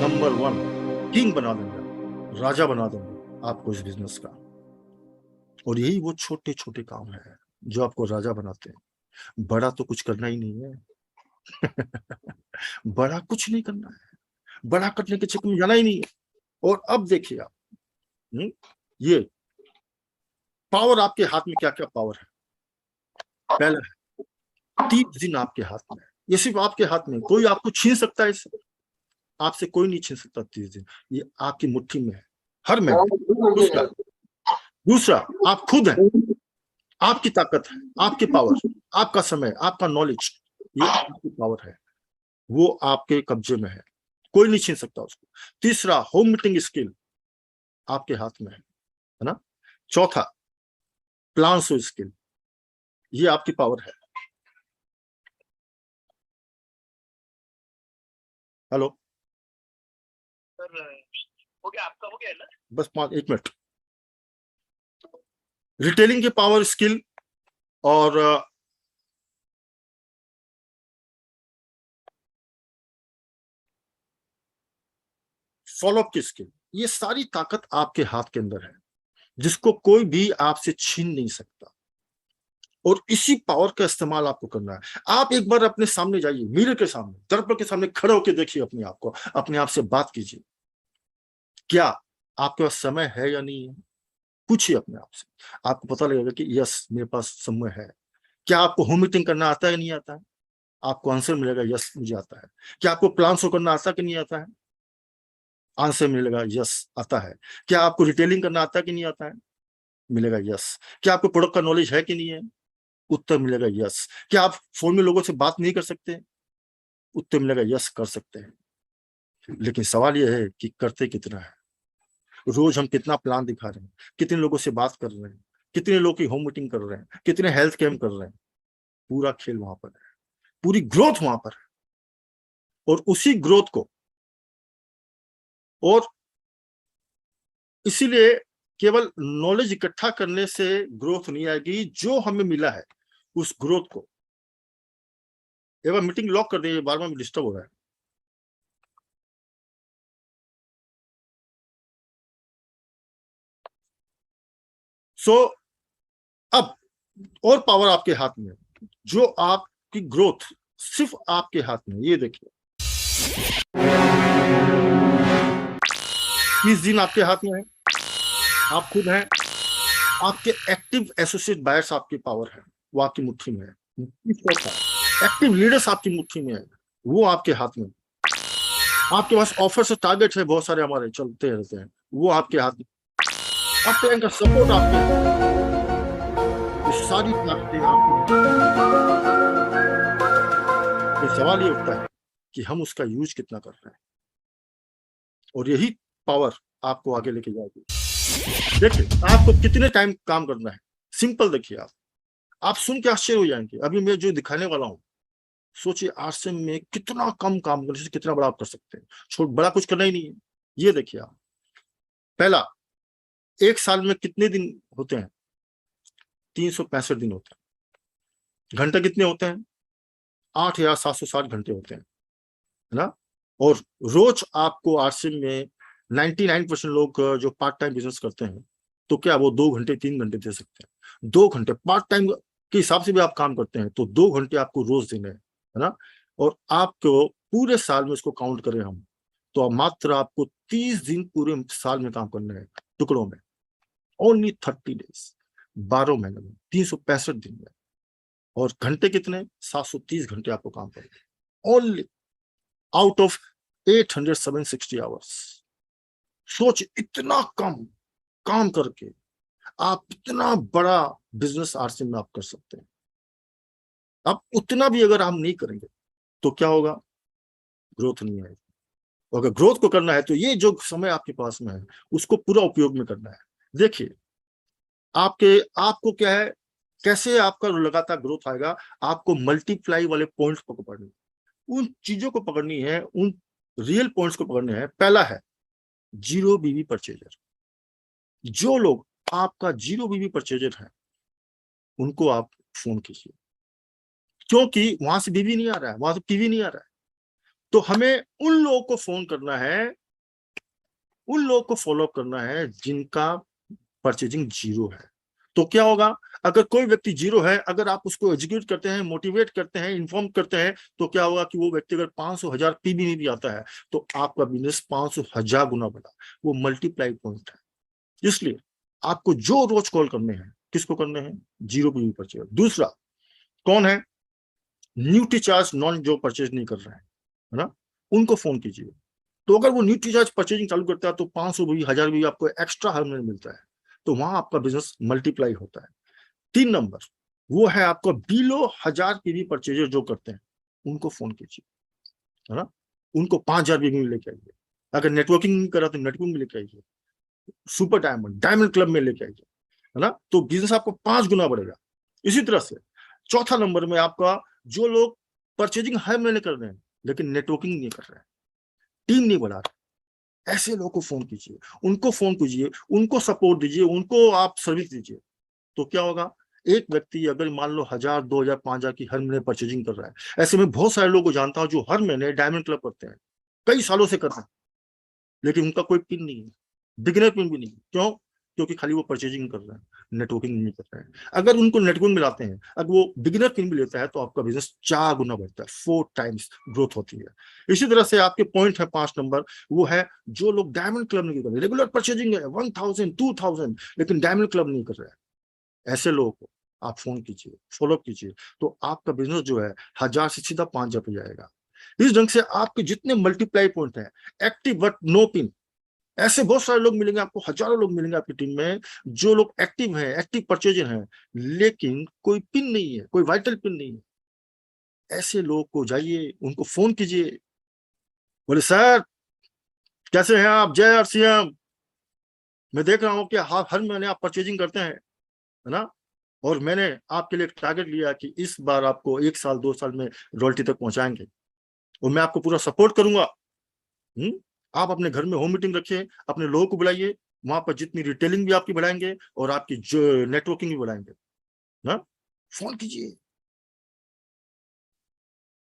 नंबर 1 किंग बना देंगे, राजा बना देंगे आपको इस बिजनेस का। और यही वो छोटे छोटे काम है जो आपको राजा बनाते हैं। बड़ा तो कुछ करना ही नहीं है। बड़ा कुछ नहीं करना है, बड़ा करने के चक्कर में जाना ही नहीं है। और अब देखिए आप, ये पावर आपके हाथ में क्या क्या पावर है। पहला है 30 दिन आपके हाथ में है, ये सिर्फ आपके हाथ में, कोई आपको छीन सकता है इससे? आपसे कोई नहीं छीन सकता 30 दिन, ये आपकी मुट्ठी में है हर महीने। दूसरा आप खुद हैं, आपकी ताकत है, आपकी पावर, आपका समय, आपका नॉलेज, ये आपकी पावर है, वो आपके कब्जे में है, कोई नहीं छीन सकता उसको। तीसरा होम मीटिंग स्किल आपके हाथ में है ना। चौथा प्लान सो स्किल, ये आपकी पावर है। हेलो सर, हो गया आपका, हो गया ना? बस 1 मिनट। रिटेलिंग की पावर स्किल और फॉलोअप की स्किल, ये सारी ताकत आपके हाथ के अंदर है जिसको कोई भी आपसे छीन नहीं सकता। और इसी पावर का इस्तेमाल आपको करना है। आप एक बार अपने सामने जाइए, मिरर के सामने, दर्पण के सामने खड़े होकर देखिए अपने आप को, अपने आप से बात कीजिए, क्या आपके पास समय है या नहीं है। पूछिए अपने आप से, आपको पता लगेगा कि यस मेरे पास समय है। क्या आपको होम मीटिंग करना आता है नहीं आता है? आपको आंसर मिलेगा यस मुझे आता है। क्या आपको प्लान शो करना आता है कि नहीं आता है? आंसर मिलेगा यस आता है। क्या आपको रिटेलिंग करना आता है कि नहीं आता है? मिलेगा यस। क्या आपको प्रोडक्ट का नॉलेज है कि नहीं है? उत्तर मिलेगा यस। क्या आप फोन में लोगों से बात नहीं कर सकते? उत्तर मिलेगा यस कर सकते हैं। लेकिन सवाल यह है कि करते कितना है। रोज हम कितना प्लान दिखा रहे हैं, कितने लोगों से बात कर रहे हैं, कितने लोगों की होम मीटिंग कर रहे हैं, कितने हेल्थ कैम्प कर रहे हैं। पूरा खेल वहां पर है, पूरी ग्रोथ वहां पर है। और उसी ग्रोथ को, और इसीलिए केवल नॉलेज इकट्ठा करने से ग्रोथ नहीं आएगी। जो हमें मिला है उस ग्रोथ को, एक बार मीटिंग लॉक कर दीजिए, बार बार डिस्टर्ब हो रहा है। अब और पावर आपके हाथ में, जो आपकी ग्रोथ सिर्फ आपके हाथ में। ये देखिए 30 दिन आपके हाथ में है, आप खुद हैं, आपके एक्टिव एसोसिएट बायर्स आपकी पावर है, वो आपकी मुट्ठी में है। एक्टिव लीडर्स आपकी मुट्ठी में है, वो आपके हाथ में। आपके पास ऑफर से टारगेट है बहुत सारे हमारे चलते रहते हैं, वो आपके हाथ में। आपके इनका सपोर्ट आपके हाथ में। ये सारी ताकतें आपकी। सवाल ये उठता है कि हम उसका यूज कितना कर रहे हैं, और यही पावर आपको आगे लेके जाएगी। देखिए आपको कितने टाइम काम करना है, सिंपल देखिए। आप सुन के आश्चर्य हो जाएंगे। अभी मैं जो दिखाने वाला हूं, सोचिए आज में कितना कम काम करने से कितना बड़ा आप कर सकते हैं। छोड़ बड़ा कुछ करना ही नहीं है। ये देखिए आप, पहला, एक साल में कितने दिन होते हैं? 365 दिन होते हैं। घंटे कितने होते हैं? 8,760 घंटे होते हैं, है ना। और रोज आपको आरसीएम में 99% लोग जो पार्ट टाइम बिजनेस करते हैं, तो क्या वो 2 घंटे 3 घंटे दे सकते हैं? 2 घंटे पार्ट टाइम के हिसाब से भी आप काम करते हैं तो 2 घंटे आपको रोज देने हैं, है ना। और आपको पूरे साल में इसको काउंट करें हम, तो मात्र आपको 30 दिन पूरे साल में काम करने हैं, टुकड़ों में। ओनली 30 डेज, 12 महीने में 365 दिन में। और घंटे कितने? 730 घंटे आपको काम करना, ओनली आउट ऑफ 860 आवर्स। सोच, इतना कम काम करके आप इतना बड़ा बिजनेस आरसीएम में आप कर सकते हैं। अब उतना भी अगर हम नहीं करेंगे तो क्या होगा? ग्रोथ नहीं आएगी। अगर ग्रोथ को करना है तो ये जो समय आपके पास में है उसको पूरा उपयोग में करना है। देखिए आपको क्या है, कैसे आपका लगातार ग्रोथ आएगा? आपको मल्टीप्लाई वाले पॉइंट्स को पकड़नी, उन चीजों को पकड़नी है, उन रियल पॉइंट्स को पकड़ने हैं। पहला है जीरो बीवी परचेजर। जो लोग आपका जीरो बीवी परचेजर है उनको आप फोन कीजिए, क्योंकि वहां से बीवी नहीं आ रहा है, वहां से पीवी नहीं आ रहा है। तो हमें उन लोगों को फोन करना है, उन लोगों को फॉलो करना है जिनका परचेजिंग जीरो है। तो क्या होगा, अगर कोई व्यक्ति जीरो है, अगर आप उसको एजुकेट करते हैं, मोटिवेट करते हैं, इन्फॉर्म करते हैं, तो क्या होगा कि वो व्यक्ति अगर 500,000 पीबी में भी आता है तो आपका बिजनेस 500,000 गुना बढ़ा। वो मल्टीप्लाई पॉइंट है। इसलिए आपको जो रोज कॉल करने हैं, किसको करने हैं, जीरो पीबी परचेज। दूसरा कौन है, न्यूट्री चार्ज नॉन जो परचेज नहीं कर रहे हैं, है ना, उनको फोन कीजिए। तो अगर वो न्यूट्री चार्ज परचेजिंग चालू करता है तो 500 भी 1000 भी आपको एक्स्ट्रा हर महीने मिलता है, तो वहां आपका बिजनेस मल्टीप्लाई होता है। 3 नंबर वो है आपको बिलो 1000 पीवी परचेजर जो करते हैं, उनको फोन कीजिए, है ना, उनको 5000 पीवी में लेके आइए। अगर नेटवर्किंग नहीं करा तो नेटवर्किंग में लेके आइए, सुपर डायमंड क्लब में लेके आइए, है ना, तो बिजनेस आपको 5 गुना बढ़ेगा। इसी तरह से चौथा नंबर में आपका जो लोग परचेजिंग हर महीने कर रहे हैं लेकिन नेटवर्किंग नहीं कर रहे हैं, टीम नहीं बढ़ा रहे, ऐसे लोगों को फोन कीजिए, उनको फोन कीजिए, उनको सपोर्ट दीजिए, उनको आप सर्विस दीजिए। तो क्या होगा, एक व्यक्ति अगर मान लो 1000 2000 5000 की हर महीने परचेजिंग कर रहा है, ऐसे में बहुत सारे लोगों को जानता हूं जो हर महीने डायमंड क्लब करते हैं, कई सालों से कर रहे हैं, लेकिन उनका कोई पिन नहीं है, बिगिनर पिन भी नहीं है। क्यों, क्योंकि खाली वो परचेजिंग कर रहे हैं, नेटवर्किंग नहीं कर रहे हैं। अगर उनको नेटवर्किंग मिलाते हैं, अगर वो बिगिनर पिन भी लेता है तो आपका बिजनेस 4 गुना बढ़ता है, 4 टाइम्स ग्रोथ होती है। इसी तरह से आपके पॉइंट है 5 नंबर, वो है जो लोग डायमंड क्लब नहीं कर रहे, रेगुलर परचेजिंग है 1000 2000 लेकिन डायमंड क्लब नहीं कर रहे हैं, ऐसे लोगों को आप फोन कीजिए, फॉलो कीजिए, तो आपका बिजनेस जो है 1000 से सीधा 5000 पे जाएगा। इस ढंग से आपके जितने मल्टीप्लाई पॉइंट हैं, एक्टिव बट नो पिन, ऐसे बहुत सारे लोग मिलेंगे आपको, हजारों लोग मिलेंगे आपकी टीम में जो लोग एक्टिव हैं, एक्टिव परचेजर हैं, लेकिन कोई पिन नहीं है, कोई वाइटल पिन नहीं है। ऐसे लोग को जाइए, उनको फोन कीजिए, बोले सर कैसे हैं आप, जय RCM, मैं देख रहा हूं कि हर महीने आप परचेजिंग करते हैं, है ना, और मैंने आपके लिए टारगेट लिया कि इस बार आपको 1 साल 2 साल में रॉयल्टी तक पहुंचाएंगे और मैं आपको पूरा सपोर्ट करूंगा। आप अपने घर में होम मीटिंग रखिए, अपने लोगों को बुलाइए, वहां पर जितनी रिटेलिंग भी आपकी बढ़ाएंगे और आपकी जो नेटवर्किंग भी बढ़ाएंगे ना, फोन कीजिए।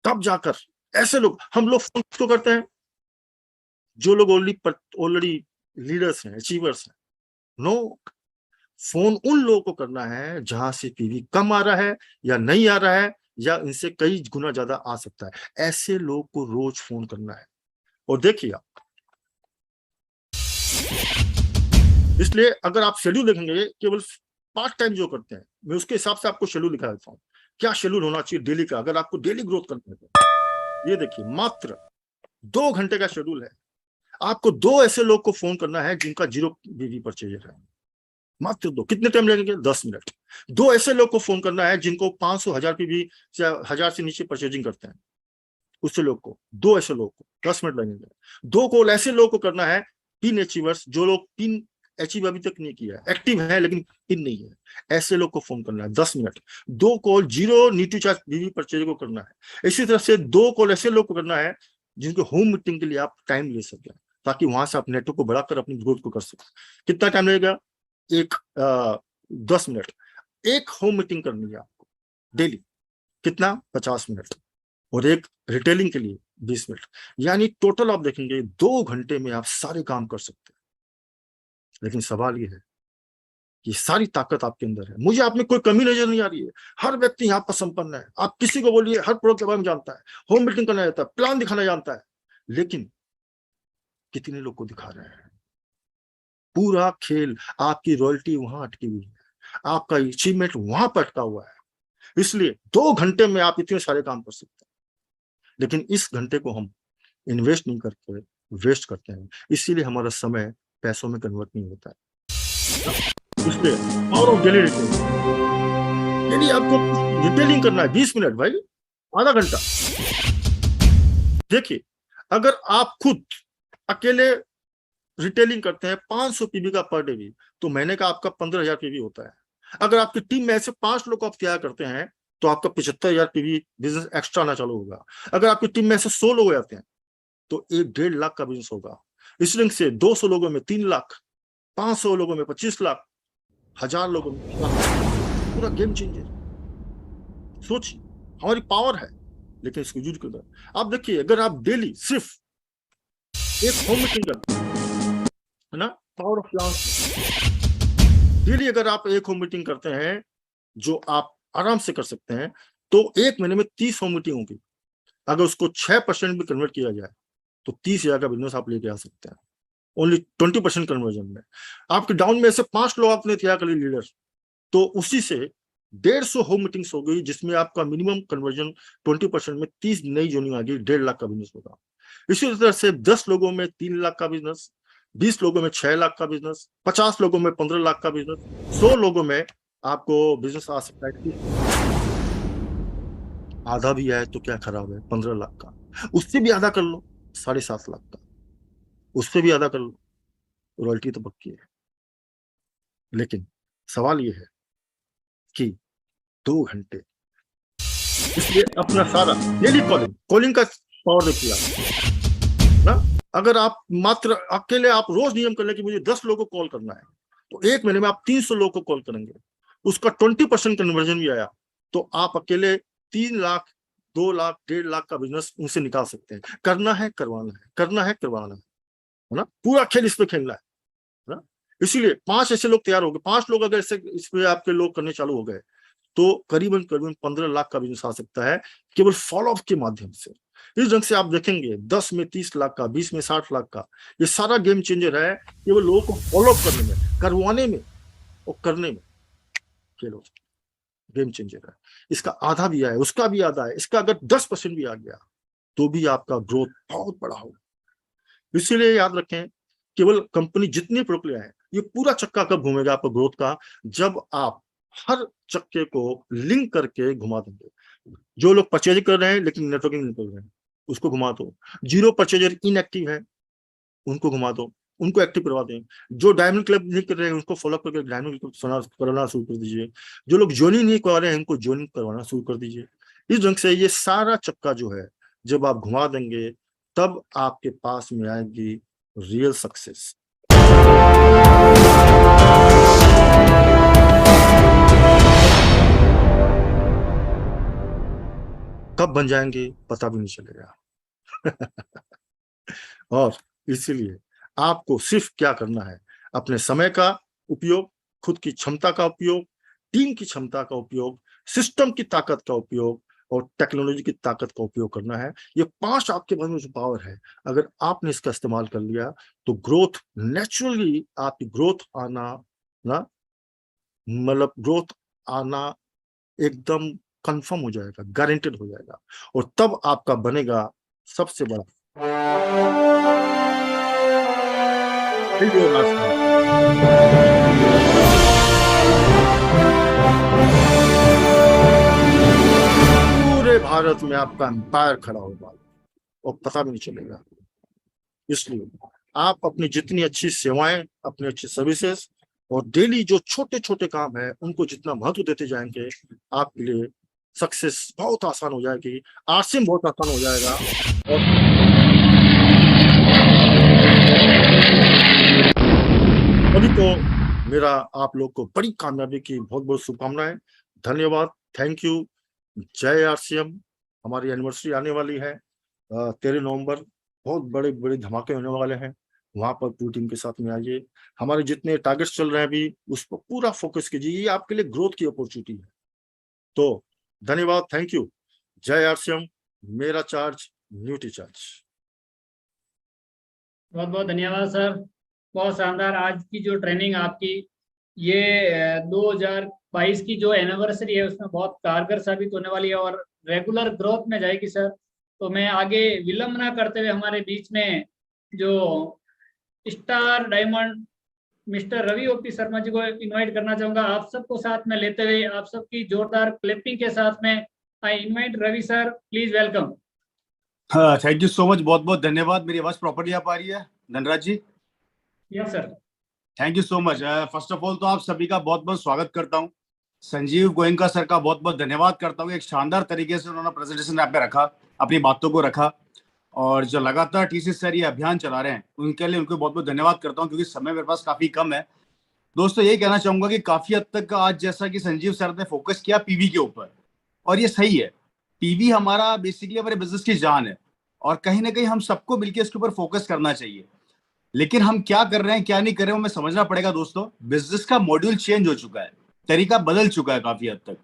तब जाकर ऐसे लोग, हम लोग फोन किसको करते हैं, जो लोग ऑलरेडी लीडर्स हैं, अचीवर्स हैं। नो, फोन उन लोगों को करना है जहां से पीवी कम आ रहा है या नहीं आ रहा है या इनसे कई गुना ज्यादा आ सकता है, ऐसे लोग को रोज फोन करना है। और देखिए आप, इसलिए अगर आप शेड्यूल देखेंगे, केवल पार्ट टाइम जो करते हैं, मैं उसके हिसाब से आपको शेड्यूल दिखा देता हूँ, क्या शेड्यूल होना चाहिए डेली का, अगर आपको डेली ग्रोथ करना है। ये देखिए, मात्र 2 घंटे का शेड्यूल है। आपको 2 ऐसे लोग को फोन करना है जिनका जीरो बीवी परचेजर है, मात्र 2। कितने टाइम लगेंगे, 10 मिनट। 2 ऐसे लोग को फोन करना है जिनको 500 1000 पीवी से 1000 से नीचे परचेजिंग करते हैं, उससे लोग को, 2 ऐसे लोग को 10 मिनट लगेंगे। 2 कॉल ऐसे लोग को करना है, पिन अचीवर्स, जो लोग पिन अचीव अभी तक नहीं किया है, एक्टिव है लेकिन पिन नहीं है, ऐसे लोग को फोन करना है 10 minute. 2 call zero nutri charge बीवी परचेजर को करना है। इसी तरह से 2 कॉल ऐसे लोग को करना है जिनको होम मीटिंग के लिए आप टाइम ले सकें, ताकि वहां से आप नेटवर्क को बढ़ाकर अपनी ग्रोथ को कर सकें। कितना टाइम लगेगा, 10 मिनट। एक होम मीटिंग करनी है आपको डेली, कितना, 50 मिनट, और एक रिटेलिंग के लिए 20 मिनट, यानी टोटल आप देखेंगे 2 घंटे में आप सारे काम कर सकते हैं। लेकिन सवाल ये है कि सारी ताकत आपके अंदर है, मुझे आप में कोई कमी नजर नहीं आ रही है, हर व्यक्ति यहाँ पर संपन्न है। आप किसी को बोलिए, हर प्रोडक्ट के बारे में जानता है, होम मीटिंग करना जानता है, प्लान दिखाना जानता है, लेकिन कितने लोग को दिखा रहे हैं। पूरा खेल, आपकी रॉयल्टी वहां अटकी हुई है, आपका अचीवमेंट वहां पर अटका हुआ है। इसलिए 2 घंटे में आप इतने सारे काम कर सकते हैं, लेकिन इस घंटे को हम इन्वेस्ट नहीं करते, वेस्ट करते हैं, इसीलिए हमारा समय पैसों में कन्वर्ट नहीं होता है। इसलिए पावर ऑफ डेली रिटेलिंग, यदि आपको रिटेलिंग करना है 20 मिनट भाई, आधा घंटा। देखिए, अगर आप खुद अकेले रिटेलिंग करते हैं 500 पीवी का पर डे भी, तो महीने का आपका 15000 पीवी होता है। अगर आपकी टीम में ऐसे 5 लोग आप तैयार करते हैं तो आपका 75000 पीवी बिजनेस एक्स्ट्रा आना चालू होगा। अगर आपकी टीम में ऐसे 100 लोग हो जाते हैं तो 1.5 लाख का बिजनेस होगा। इस ढंग से 200 लोगों में 3 लाख, 500 लोगों में 25 लाख, 1000 लोगों में 50 लाख। पूरा गेम चेंजर। सोचिए, हमारी पावर है, लेकिन इसको यूज करना। आप देखिए, अगर आप डेली सिर्फ एक होम मीटिंग करते हैं, है ना, पावर ऑफ प्लान, डेली अगर आप एक होम मीटिंग करते हैं जो आप आराम से कर सकते हैं, तो एक महीने में 30 होम मीटिंग होगी। अगर उसको 6% भी कन्वर्ट किया जाए तो 30,000 का बिजनेस आप लेके आ सकते हैं, ओनली 20% कन्वर्जन में। आपके डाउन में से 5 लोग आपने तैयार कर लिए लीडर, तो उसी से 150 होम मीटिंग्स हो गई, जिसमें आपका मिनिमम कन्वर्जन 20% में 30 नई जोनिंग आ गई, 1.5 लाख का बिजनेस होगा। इसी तरह से 10 लोगों में 3 लाख का बिजनेस, 20 लोगों में 6 लाख का बिजनेस, 50 लोगों में 15 लाख का बिजनेस, 100 लोगों में आपको बिजनेस आ सकता है। आधा भी आए तो क्या खराब है, 15 लाख का। उससे भी आधा कर लो, 7.5 लाख का। उससे भी आधा कर लो, रॉयल्टी तो पक्की है। लेकिन सवाल ये है कि 2 घंटे, इसलिए अपना सारा डेली कॉलिंग का पावर देखिए आप ना। अगर आप मात्र अकेले आप रोज नियम कर ले कि मुझे 10 लोगों को कॉल करना है, तो एक महीने में आप 300 लोगों को कॉल करेंगे, उसका 20% कन्वर्जन भी आया, तो आप अकेले 3 लाख, 2 लाख, 1.5 लाख का बिजनेस उनसे निकाल सकते हैं। करना है, करवाना है, करना है, करवाना है ना। पूरा खेल इस पे खेलना है ना। इसीलिए 5 ऐसे लोग तैयार हो गए, 5 लोग अगर इस पे आपके लोग करने चालू हो गए, तो करीबन 15 लाख का बिजनेस आ सकता है, केवल फॉलो अप के माध्यम से। इस ढंग से आप देखेंगे 10 में 30 लाख का, 20 में 60 लाख का, ये सारा गेम चेंजर है। केवल लोगों को फॉलो अप करने में, करवाने में और करने में खेलो, गेम चेंजर है। इसका आधा भी आया, उसका भी आधा है, इसका अगर 10% भी आ गया तो भी आपका ग्रोथ बहुत बड़ा होगा। इसीलिए याद रखें, केवल कंपनी जितनी प्रोडक्ट ले आए, ये पूरा चक्का कब घूमेगा आपका ग्रोथ का, जब आप हर चक्के को लिंक करके घुमा देंगे। जो लोग परचेज कर रहे हैं लेकिन नेटवर्किंग नहीं कर रहे हैं, उसको घुमा दो। 0 परचेजर इनएक्टिव है, उनको घुमा दो, उनको एक्टिव करवा दें। जो डायमंड क्लब नहीं कर रहे हैं, उनको फॉलो करके डायमंड क्लब करवाना शुरू कर दीजिए। जो लोग ज्वाइनिंग नहीं करवा रहे हैं, उनको ज्वाइनिंग करवाना शुरू कर दीजिए। इस ढंग से ये सारा चक्का जो है, जब आप घुमा देंगे, तब आपके पास में आएगी रियल सक्सेस। कब बन जाएंगे पता भी नहीं चलेगा। और इसीलिए आपको सिर्फ क्या करना है, अपने समय का उपयोग, खुद की क्षमता का उपयोग, टीम की क्षमता का उपयोग, सिस्टम की ताकत का उपयोग और टेक्नोलॉजी की ताकत का उपयोग करना है। ये 5 आपके पास में जो पावर है, अगर आपने इसका इस्तेमाल कर लिया, तो ग्रोथ नेचुरली, आपकी ग्रोथ आना ना, मतलब ग्रोथ आना एकदम कंफर्म हो जाएगा, गारंटेड हो जाएगा, और तब आपका बनेगा सबसे बड़ा पूरे भारत में आपका एम्पायर खड़ा होगा और पता भी नहीं चलेगा। इसलिए आप अपनी जितनी अच्छी सेवाएं, अपनी अच्छी सर्विसेज और डेली जो छोटे छोटे काम है, उनको जितना महत्व देते जाएंगे, आपके लिए सक्सेस बहुत आसान हो जाएगी, आसिम बहुत आसान हो जाएगा। और अभी तो मेरा आप लोग को बड़ी कामयाबी की बहुत बहुत शुभकामनाएं। धन्यवाद, थैंक यू। जय आरसीएम। हमारी एनिवर्सरी आने वाली है 13 नवंबर, बहुत बड़े बड़े धमाके होने वाले हैं, वहां पर पूरी टीम के साथ में आइए। हमारे जितने टारगेट्स चल रहे हैं अभी, उस पर पूरा फोकस कीजिए, ये आपके लिए ग्रोथ की अपॉर्चुनिटी है। तो धन्यवाद, थैंक यू। जय आरसीएम। मेरा चार्ज, न्यूटी चार्ज। बहुत बहुत धन्यवाद सर, बहुत शानदार। आज की जो ट्रेनिंग आपकी, ये 2022 की जो एनिवर्सरी है, उसमें बहुत कारगर साबित होने वाली है और रेगुलर ग्रोथ में जाएगी सर। तो मैं आगे विलंब ना करते हुए हमारे बीच में जो star diamond mister Ravi OP Sharma ji को इनवाइट करना चाहूंगा। आप सबको साथ में लेते हुए, आप सबकी जोरदार क्लैपिंग के साथ में, I invite Ravi sir, please welcome. Thank you so much, बहुत बहुत धन्यवाद। मेरी आवाज प्रॉपर्ली आ पा रही है Dhanraj ji? Yes sir. Thank you so much. First of all तो आप सभी का बहुत बहुत स्वागत करता हूं। संजीव गोयनका सर का बहुत बहुत धन्यवाद करता हूं, एक शानदार तरीके से उन्होंने प्रेजेंटेशन यहाँ पे रखा, अपनी बातों को रखा। और जो लगातार टीसी सर ये अभियान चला रहे हैं उनके लिए उनको बहुत बहुत धन्यवाद करता हूँ, क्योंकि समय मेरे पास काफी कम है। दोस्तों यही कहना चाहूंगा कि काफी हद तक आज जैसा कि संजीव सर ने फोकस किया पीवी के ऊपर, और ये सही है। पीवी हमारा बेसिकली हमारे बिजनेस की जान है, और कहीं ना कहीं हम सबको मिलकर इसके ऊपर फोकस करना चाहिए। लेकिन हम क्या कर रहे हैं क्या नहीं कर रहे हैं हमें समझना पड़ेगा। दोस्तों बिजनेस का मॉड्यूल चेंज हो चुका है, तरीका बदल चुका है काफी हद तक।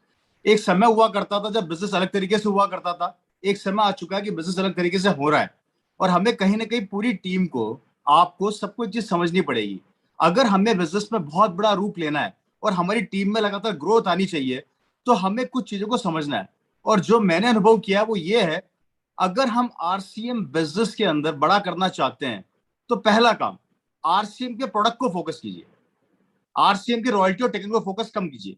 एक समय हुआ करता था जब बिजनेस अलग तरीके से हुआ करता था, एक समय आ चुका है कि बिजनेस अलग तरीके से हो रहा है, और हमें कहीं ना कहीं पूरी टीम को, आपको सबको चीज समझनी पड़ेगी। अगर हमें बिजनेस में बहुत बड़ा रूप लेना है और हमारी टीम में लगातार ग्रोथ आनी चाहिए, तो हमें कुछ चीजों को समझना है। और जो मैंने अनुभव किया वो ये है, अगर हम आरसीएम बिजनेस के अंदर बड़ा करना चाहते हैं तो पहला काम, आरसीएम के प्रोडक्ट को फोकस कीजिए, आरसीएम की रॉयल्टी और टेक्निकल को फोकस कम कीजिए।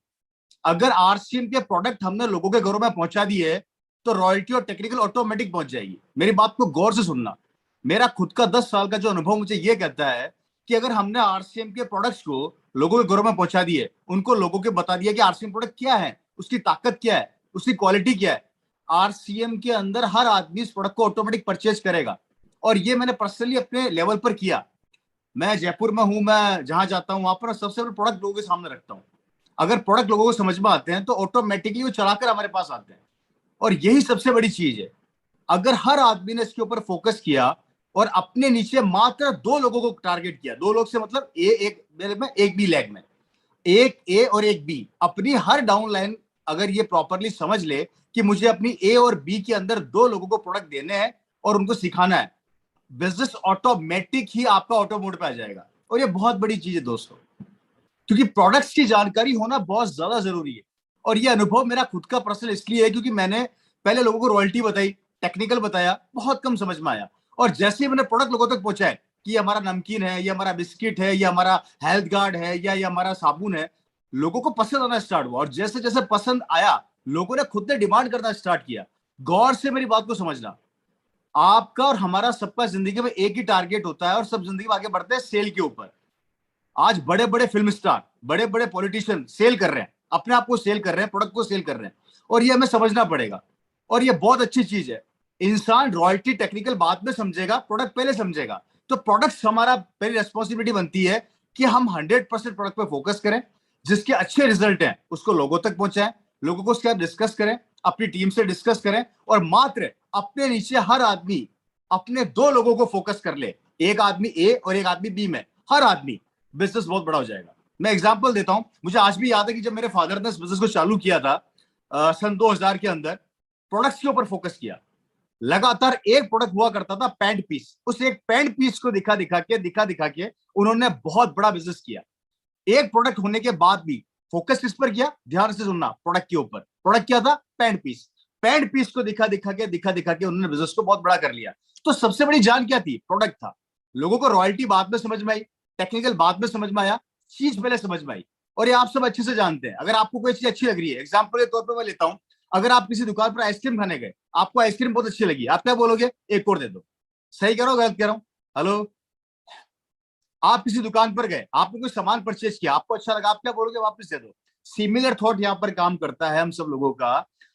अगर आरसीएम के प्रोडक्ट हमने लोगों के घरों में पहुंचा दिए तो रॉयल्टी और टेक्निकल ऑटोमेटिक पहुंच जाएगी। मेरी बात को गौर से सुनना। मेरा खुद का 10 साल का जो अनुभव मुझे ये कहता है कि अगर हमने आरसीएम के प्रोडक्ट्स को लोगों के घरों में पहुंचा दिए, उनको लोगों के बता दिया कि आरसीएम प्रोडक्ट क्या है, उसकी ताकत क्या है, उसकी क्वालिटी क्या है, आरसीएम के अंदर हर आदमी इस प्रोडक्ट को ऑटोमेटिक परचेज करेगा। और ये मैंने पर्सनली अपने लेवल पर किया। मैं जयपुर में हूं, मैं जहां जाता हूं वहां पर सबसे बड़े प्रोडक्ट लोगों के सामने रखता हूं। अगर प्रोडक्ट लोगों को समझ में आते हैं तो ऑटोमेटिकली वो चलाकर हमारे पास आते हैं, और यही सबसे बड़ी चीज है। अगर हर आदमी ने इसके ऊपर फोकस किया और अपने नीचे मात्र 2 लोगों को टारगेट किया, 2 लोग से मतलब एक बी लेग में, एक ए और एक बी, अपनी हर डाउन लाइन अगर ये प्रॉपरली समझ ले कि मुझे अपनी ए और बी के अंदर 2 लोगों को प्रोडक्ट देने हैं और उनको सिखाना है, बिजनेस ऑटोमेटिक ही आपका ऑटो मोड पे आ जाएगा। और ये बहुत बड़ी चीज है दोस्तों, क्योंकि प्रोडक्ट्स की जानकारी होना बहुत ज्यादा जरूरी है। और ये अनुभव मेरा खुद का पर्सनल इसलिए है क्योंकि मैंने पहले लोगों को रॉयल्टी बताई, टेक्निकल बताया, बहुत कम समझ में आया। और जैसे ही मैंने प्रोडक्ट लोगों तक पहुंचाया कि ये हमारा नमकीन है, ये हमारा बिस्किट है, ये हमारा हेल्थ गार्ड है, या ये हमारा साबुन है, लोगों को पसंद आना स्टार्ट हुआ। और जैसे जैसे पसंद आया, लोगों ने खुद ने डिमांड करना स्टार्ट किया। गौर से मेरी बात को समझना, आपका और हमारा सबका जिंदगी में एक ही टारगेट होता है, और सब जिंदगी में आगे बढ़ते हैं सेल के ऊपर। आज बड़े बड़े फिल्म स्टार, बड़े बड़े पॉलिटिशियन सेल कर रहे हैं, अपने आप को सेल कर रहे हैं, प्रोडक्ट को सेल कर रहे हैं, और ये हमें समझना पड़ेगा। और ये बहुत अच्छी चीज है। इंसान रॉयल्टी टेक्निकल बाद में समझेगा, प्रोडक्ट पहले समझेगा। तो प्रोडक्ट्स हमारा पहली रेस्पॉन्सिबिलिटी बनती है कि हम 100% प्रोडक्ट पे फोकस करें, जिसके अच्छे रिजल्ट हैं उसको लोगों तक पहुंचाएं, लोगों को उसके साथ डिस्कस करें, अपनी टीम से डिस्कस करें, और मात्र अपने नीचे हर आदमी अपने 2 लोगों को फोकस कर ले, एक आदमी ए और एक आदमी बी में, हर आदमी, बिजनेस बहुत बड़ा हो जाएगा। मैं एग्जांपल देता हूं, मुझे आज भी याद है कि जब मेरे फादर ने इस बिजनेस को चालू किया था सन 2000 के अंदर, प्रोडक्ट्स के ऊपर फोकस किया। लगातार एक प्रोडक्ट हुआ करता था पैंट पीस, उस एक पैंट पीस को दिखा दिखा के उन्होंने बहुत बड़ा बिजनेस किया। एक प्रोडक्ट होने के बाद भी फोकस किस पर किया, ध्यान से सुनना, प्रोडक्ट के ऊपर। प्रोडक्ट क्या था, पैंट पीस। पैंट पीस को दिखा दिखा के उन्होंने बिजनेस को बहुत बड़ा कर लिया। तो सबसे बड़ी जान क्या थी, प्रोडक्ट था। लोगों को रॉयल्टी बाद में समझ में आई, टेक्निकल बाद में समझ में आया, चीज पहले समझ में आई। और ये आप सब अच्छे से जानते हैं। अगर आपको कोई चीज अच्छी लग रही है, एग्जांपल के तौर पे मैं लेता हूं, अगर आप किसी दुकान पर आइसक्रीम खाने गए, आपको आइसक्रीम बहुत अच्छी लगी, आप क्या बोलोगे, एक और दे दो। सही कह रहा हूं, गलत कह रहा हूं? हेलो, आप किसी दुकान पर गए, आपने कोई सामान परचेज किया, आपको अच्छा लगा, आप क्या बोलोगे, वापस दे दो। सिमिलर थॉट यहाँ पर काम करता है हम सब लोगों का।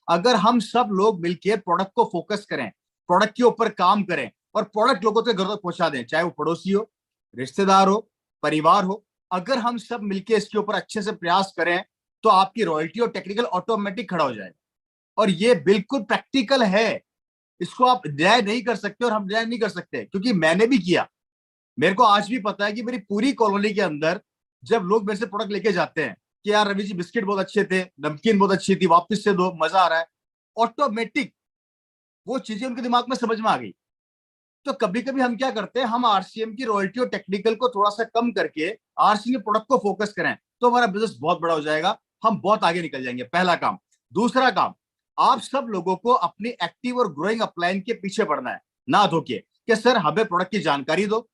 अगर हम सब लोग मिलकर प्रोडक्ट को फोकस करें, प्रोडक्ट के ऊपर काम करें, और प्रोडक्ट लोगों तक घर तक पहुंचा दें, चाहे वो पड़ोसी हो, रिश्तेदार हो, परिवार हो, अगर हम सब मिलकर इसके ऊपर अच्छे से प्रयास करें, तो आपकी रॉयल्टी और टेक्निकल ऑटोमेटिक खड़ा हो जाएगा। और ये बिल्कुल प्रैक्टिकल है, इसको आप डिनाई नहीं कर सकते, और हम डिनाई नहीं कर सकते, क्योंकि मैंने भी किया। मेरे को आज भी पता है कि मेरी पूरी कॉलोनी के अंदर जब लोग मेरे से प्रोडक्ट लेके जाते हैं कि यार रवि जी बिस्किट बहुत अच्छे थे, नमकीन बहुत अच्छी थी, वापस से दो, मजा आ रहा है, ऑटोमेटिक वो चीजें उनके दिमाग में समझ में आ गई। तो कभी कभी हम क्या करते हैं, हम आरसीएम की रॉयल्टी और टेक्निकल को थोड़ा सा कम करके आरसीएम के प्रोडक्ट को फोकस करें, तो हमारा बिजनेस बहुत बड़ा हो जाएगा, हम बहुत आगे निकल जाएंगे। पहला काम। दूसरा काम, आप सब लोगों को अपनी एक्टिव और ग्रोइंग अपलाइन के पीछे पड़ना है, ना धोके कि सर हमें प्रोडक्ट की जानकारी दो,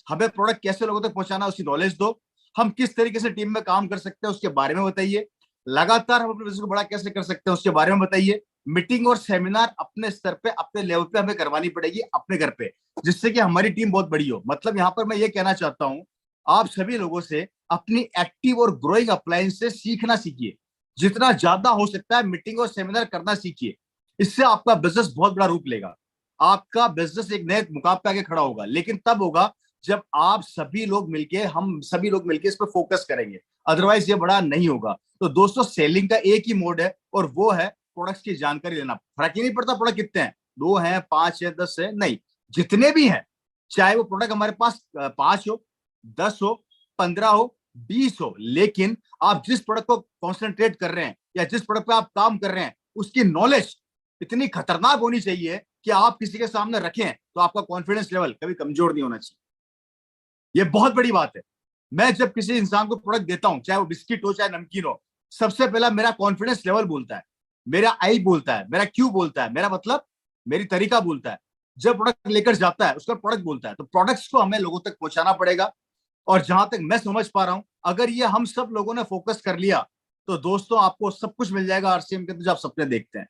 हमें प्रोडक्ट कैसे लोगों तक पहुंचाना है उसकी नॉलेज दो, हम किस तरीके से टीम में काम कर सकते हैं उसके बारे में बताइए, लगातार हम अपने बिजनेस को बड़ा कैसे कर सकते हैं उसके बारे में बताइए। मीटिंग और सेमिनार अपने स्तर पे, अपने लेवल पे हमें करवानी पड़ेगी, अपने घर पे, जिससे कि हमारी टीम बहुत बड़ी हो। मतलब यहाँ पर मैं ये कहना चाहता हूँ, आप सभी लोगों से अपनी एक्टिव और ग्रोइंग अपलाइन से सीखना सीखिए, जितना ज्यादा हो सकता है मीटिंग और सेमिनार करना सीखिए, इससे आपका बिजनेस बहुत बड़ा रूप लेगा। आपका बिजनेस एक नए मुकाम पे आके खड़ा होगा, लेकिन तब होगा जब आप सभी लोग मिलके, हम सभी लोग मिलके इस पर फोकस करेंगे, अदरवाइज ये बड़ा नहीं होगा। तो दोस्तों सेलिंग का एक ही मोड है और वो है प्रोडक्ट्स की जानकारी लेना। फर्क ही नहीं पड़ता प्रोडक्ट कितने हैं, 2 हैं, 5 है, 10 है, नहीं, जितने भी हैं, चाहे वो प्रोडक्ट हमारे पास 5 हो, 10 हो, 15 हो, 20 हो, लेकिन आप जिस प्रोडक्ट को कॉन्सेंट्रेट कर रहे हैं या जिस प्रोडक्ट पे आप काम कर रहे हैं उसकी नॉलेज इतनी खतरनाक होनी चाहिए कि आप किसी के सामने रखें तो आपका कॉन्फिडेंस लेवल कभी कमजोर नहीं होना चाहिए। ये बहुत बड़ी बात है। मैं जब किसी इंसान को प्रोडक्ट देता हूं, चाहे वो बिस्किट हो चाहे नमकीन हो, सबसे पहला मेरा कॉन्फिडेंस लेवल बोलता है, मेरा आई बोलता है, मेरा क्यू बोलता है, मेरा मतलब मेरी तरीका बोलता है। जब प्रोडक्ट लेकर जाता है उसका प्रोडक्ट बोलता है। तो प्रोडक्ट्स को हमें लोगों तक पहुंचाना पड़ेगा। और जहां तक मैं समझ पा रहा हूं, अगर ये हम सब लोगों ने फोकस कर लिया तो दोस्तों आपको सब कुछ मिल जाएगा। आरसीएम के अंदर जो आप सपने देखते हैं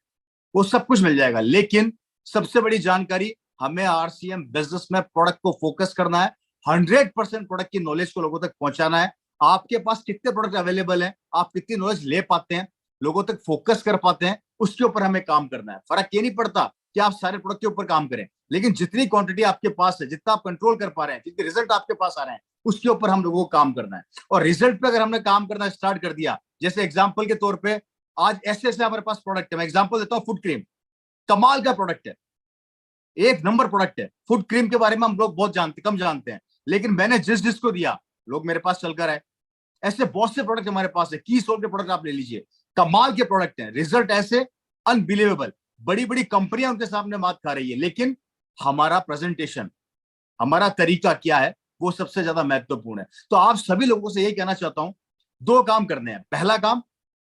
वो सब कुछ मिल जाएगा। लेकिन सबसे बड़ी जानकारी, हमें आरसीएम बिजनेस में प्रोडक्ट को फोकस करना है, 100% प्रोडक्ट की नॉलेज को लोगों तक पहुंचाना है। आपके पास कितने प्रोडक्ट अवेलेबल हैं, आप कितनी नॉलेज ले पाते हैं, लोगों तक फोकस कर पाते हैं, उसके ऊपर हमें काम करना है। फर्क ये नहीं पड़ता कि आप सारे प्रोडक्ट के ऊपर काम करें, लेकिन जितनी क्वांटिटी आपके पास है, जितना आप कंट्रोल कर पा रहे हैं, जितने रिजल्ट आपके पास आ रहे हैं, उसके ऊपर हम लोगों को काम करना है। और रिजल्ट पे अगर हमने काम करना स्टार्ट कर दिया, जैसे एग्जाम्पल के तौर पर आज ऐसे ऐसे हमारे पास प्रोडक्ट है, मैं एग्जाम्पल देता हूँ, फुट क्रीम कमाल का प्रोडक्ट है, एक नंबर प्रोडक्ट है। फुट क्रीम के बारे में हम लोग बहुत कम जानते हैं, लेकिन मैंने जिसको दिया लोग मेरे पास चलकर आए। ऐसे बहुत से प्रोडक्ट हमारे पास है, की सोल के प्रोडक्ट आप ले लीजिए, कमाल के प्रोडक्ट हैं, रिजल्ट ऐसे अनबिलीवेबल, बड़ी बड़ी कंपनियां उनके सामने मात खा रही है। लेकिन हमारा प्रेजेंटेशन, हमारा तरीका क्या है, वो सबसे ज्यादा महत्वपूर्ण है। तो आप सभी लोगों से यही कहना चाहता हूं, 2 काम करने हैं। पहला काम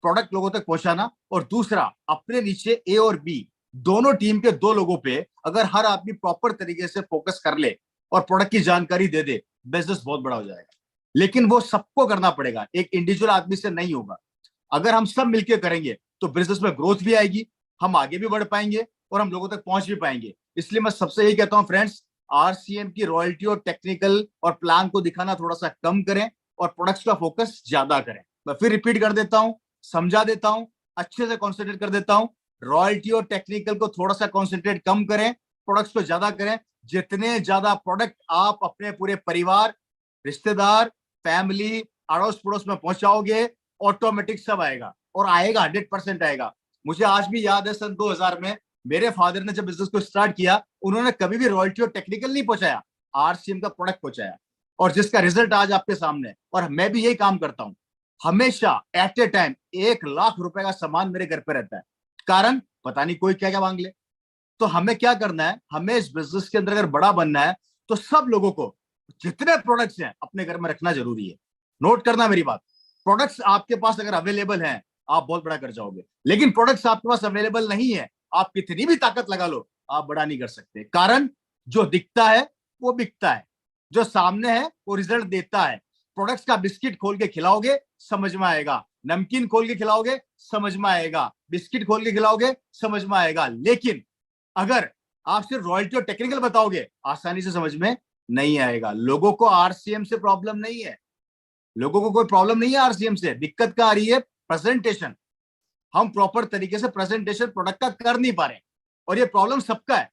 प्रोडक्ट लोगों तक पहुंचाना, और दूसरा अपने नीचे ए और बी दोनों टीम के 2 लोगों पे अगर हर आदमी प्रॉपर तरीके से फोकस कर ले और प्रोडक्ट की जानकारी दे दे, बिजनेस बहुत बड़ा हो जाएगा। लेकिन वो सबको करना पड़ेगा, एक इंडिविजुअल आदमी से नहीं होगा। अगर हम सब मिलकर करेंगे तो बिजनेस में ग्रोथ भी आएगी, हम आगे भी बढ़ पाएंगे और हम लोगों तक पहुंच भी पाएंगे। इसलिए मैं सबसे यही कहता हूं फ्रेंड्स, आरसीएम की रॉयल्टी और टेक्निकल और प्लान को दिखाना थोड़ा सा कम करें और प्रोडक्ट्स का फोकस ज्यादा करें। मैं फिर रिपीट कर देता हूं, समझा देता हूं, अच्छे से कॉन्सेंट्रेट कर देता हूं। रॉयल्टी और टेक्निकल को थोड़ा सा कॉन्सेंट्रेट कम करें, प्रोडक्ट्स को ज्यादा करें। जितने ज्यादा प्रोडक्ट आप अपने पूरे परिवार, रिश्तेदार, फैमिली, अड़ोस पड़ोस में पहुंचाओगे, ऑटोमेटिक सब आएगा और आएगा, 100% आएगा। मुझे आज भी याद है सन 2000 में मेरे फादर ने जब बिजनेस को स्टार्ट किया, उन्होंने कभी भी रॉयल्टी और टेक्निकल नहीं पहुंचाया, आरसीएम का प्रोडक्ट पहुंचाया, और जिसका रिजल्ट आज आपके सामने। और मैं भी यही काम करता हूं, हमेशा एट ए टाइम 1 लाख रुपए का सामान मेरे घर पे रहता है, कारण पता नहीं कोई क्या क्या मांग ले। तो हमें क्या करना है, हमें इस बिजनेस के अंदर अगर बड़ा बनना है तो सब लोगों को जितने प्रोडक्ट्स हैं अपने घर में रखना जरूरी है। नोट करना मेरी बात, प्रोडक्ट्स आपके पास अगर अवेलेबल हैं आप बहुत बड़ा कर जाओगे, लेकिन प्रोडक्ट्स आपके पास अवेलेबल नहीं है, आप कितनी भी ताकत लगा लो आप बड़ा नहीं कर सकते। कारण जो दिखता है वो बिकता है, जो सामने है वो रिजल्ट देता है। प्रोडक्ट्स का बिस्किट खोल के खिलाओगे समझ में आएगा, नमकीन खोल के खिलाओगे समझ में आएगा, बिस्किट खोल के खिलाओगे समझ में आएगा। लेकिन अगर आप सिर्फ रॉयल्टी और टेक्निकल बताओगे आसानी से समझ में नहीं आएगा। लोगों को आरसीएम से प्रॉब्लम नहीं है, लोगों को कोई प्रॉब्लम नहीं है आरसीएम से। दिक्कत क्या आ रही है, प्रेजेंटेशन। हम प्रॉपर तरीके से प्रेजेंटेशन प्रोडक्ट का कर नहीं पा रहे, और ये प्रॉब्लम सबका है।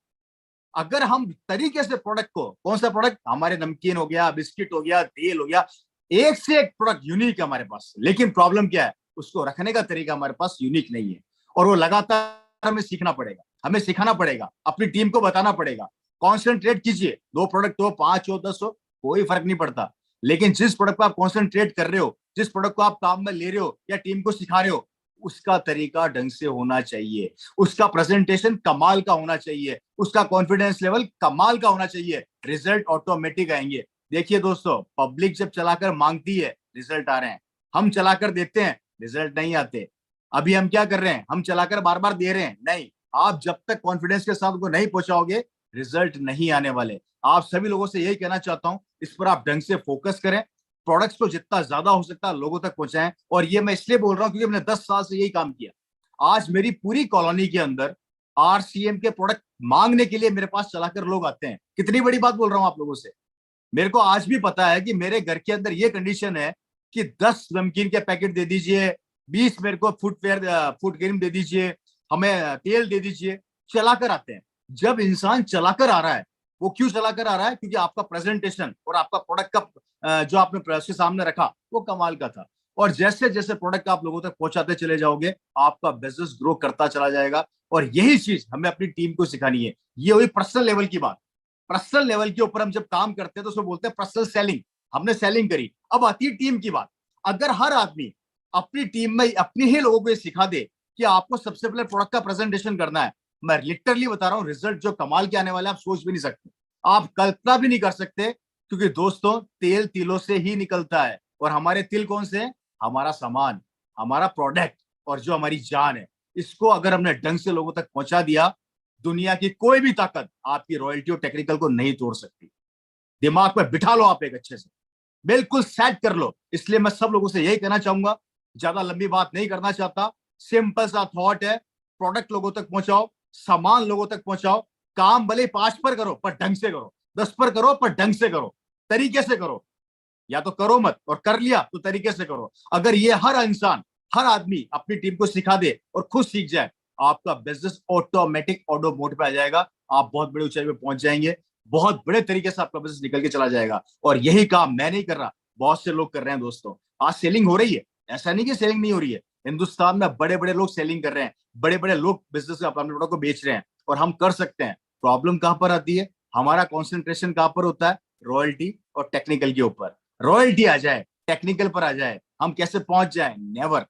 अगर हम तरीके से प्रोडक्ट को, कौन सा प्रोडक्ट, हमारे नमकीन हो गया, बिस्किट हो गया, तेल हो गया, एक से एक प्रोडक्ट यूनिक है हमारे पास, लेकिन प्रॉब्लम क्या है, उसको रखने का तरीका हमारे पास यूनिक नहीं है। और वो लगातार हमें सीखना पड़ेगा, हमें सिखाना पड़ेगा, अपनी टीम को बताना पड़ेगा। कॉन्सेंट्रेट कीजिए, 2 प्रोडक्ट हो, 5 हो, 10 हो, कोई फर्क नहीं पड़ता, लेकिन जिस प्रोडक्ट पर आप कॉन्सेंट्रेट कर रहे हो, जिस प्रोडक्ट को आप काम में ले रहे हो या टीम को सिखा रहे हो, उसका तरीका ढंग से होना चाहिए, उसका प्रेजेंटेशन कमाल का होना चाहिए, उसका कॉन्फिडेंस लेवल कमाल का होना चाहिए, रिजल्ट ऑटोमेटिक आएंगे। देखिए दोस्तों, पब्लिक जब चलाकर मांगती है रिजल्ट आ रहे हैं, हम चलाकर देते हैं रिजल्ट नहीं आते। अभी हम क्या कर रहे हैं, हम चलाकर बार बार दे रहे हैं, नहीं, आप जब तक कॉन्फिडेंस के साथ उनको नहीं पहुंचाओगे रिजल्ट नहीं आने वाले। आप सभी लोगों से यही कहना चाहता हूं, इस पर आप ढंग से फोकस करें, प्रोडक्ट्स को जितना ज्यादा हो सकता है लोगों तक पहुंचाएं। और ये मैं इसलिए बोल रहा हूं क्योंकि मैंने 10 साल से यही काम किया। आज मेरी पूरी कॉलोनी के अंदर आरसीएम के प्रोडक्ट मांगने के लिए मेरे पास चलाकर लोग आते हैं। कितनी बड़ी बात बोल रहा हूं आप लोगों से। मेरे को आज भी पता है कि मेरे घर के अंदर ये कंडीशन है कि 10 नमकीन के पैकेट दे दीजिए, 20 मेरे को फुट क्रीम दे दीजिए, हमें तेल दे दीजिए, चलाकर आते हैं। जब इंसान चलाकर आ रहा है, वो क्यों चलाकर आ रहा है? क्योंकि आपका प्रेजेंटेशन और आपका प्रोडक्ट का जो आपने उसके सामने रखा वो कमाल का था। और जैसे जैसे प्रोडक्ट आप लोगों तक पहुंचाते चले जाओगे, आपका बिजनेस ग्रो करता चला जाएगा। और यही चीज हमें अपनी टीम को सिखानी है। ये हुई पर्सनल लेवल की बात। पर्सनल लेवल के ऊपर हम जब काम करते हैं तो उसको बोलते हैं पर्सनल सेलिंग। हमने सेलिंग करी। अब आती है टीम की बात। अगर हर आदमी अपनी टीम में अपने ही लोगों को ये सिखा दे कि आपको सबसे पहले प्रोडक्ट का प्रेजेंटेशन करना है, मैं लिटरली बता रहा हूं, रिजल्ट जो कमाल के आने वाले आप सोच भी नहीं सकते, आप कल्पना भी नहीं कर सकते। क्योंकि दोस्तों, तेल तिलों से ही निकलता है। और हमारे तिल कौन से हैं? हमारा सामान, हमारा प्रोडक्ट और जो हमारी जान है। इसको अगर हमने ढंग से लोगों तक पहुंचा दिया, दुनिया की कोई भी ताकत आपकी रॉयल्टी और टेक्निकल को नहीं तोड़ सकती। दिमाग में बिठा लो आप एक अच्छे से, बिल्कुल सेट कर लो। इसलिए मैं सब लोगों से यही कहना चाहूंगा, ज्यादा लंबी बात नहीं करना चाहता, सिंपल सा थॉट है, प्रोडक्ट लोगों तक पहुंचाओ, सामान लोगों तक पहुंचाओ। काम भले 5 पर करो पर ढंग से करो, 10 पर करो पर ढंग से करो, तरीके से करो। या तो करो मत, और कर लिया तो तरीके से करो। अगर ये हर इंसान, हर आदमी अपनी टीम को सिखा दे और खुद सीख जाए, आपका बिजनेस ऑटोमेटिक ऑटो मोड पे आ जाएगा। आप बहुत बड़ी ऊंचाई पे पहुंच जाएंगे। बहुत बड़े तरीके से आपका बिजनेस निकल के चला जाएगा। और यही काम मैं नहीं कर रहा, बहुत से लोग कर रहे हैं दोस्तों। आज सेलिंग हो रही है, ऐसा नहीं कि सेलिंग नहीं हो रही है। हिंदुस्तान में बड़े बड़े लोग सेलिंग कर रहे हैं, बड़े बड़े लोग बिजनेस अपने प्रोडक्ट को बेच रहे हैं, और हम कर सकते हैं। प्रॉब्लम कहां पर आती है? हमारा कॉन्सेंट्रेशन कहां पर होता है? रॉयल्टी और टेक्निकल के ऊपर। रॉयल्टी आ जाए, टेक्निकल पर आ जाए, हम कैसे पहुंच जाए? नेवर।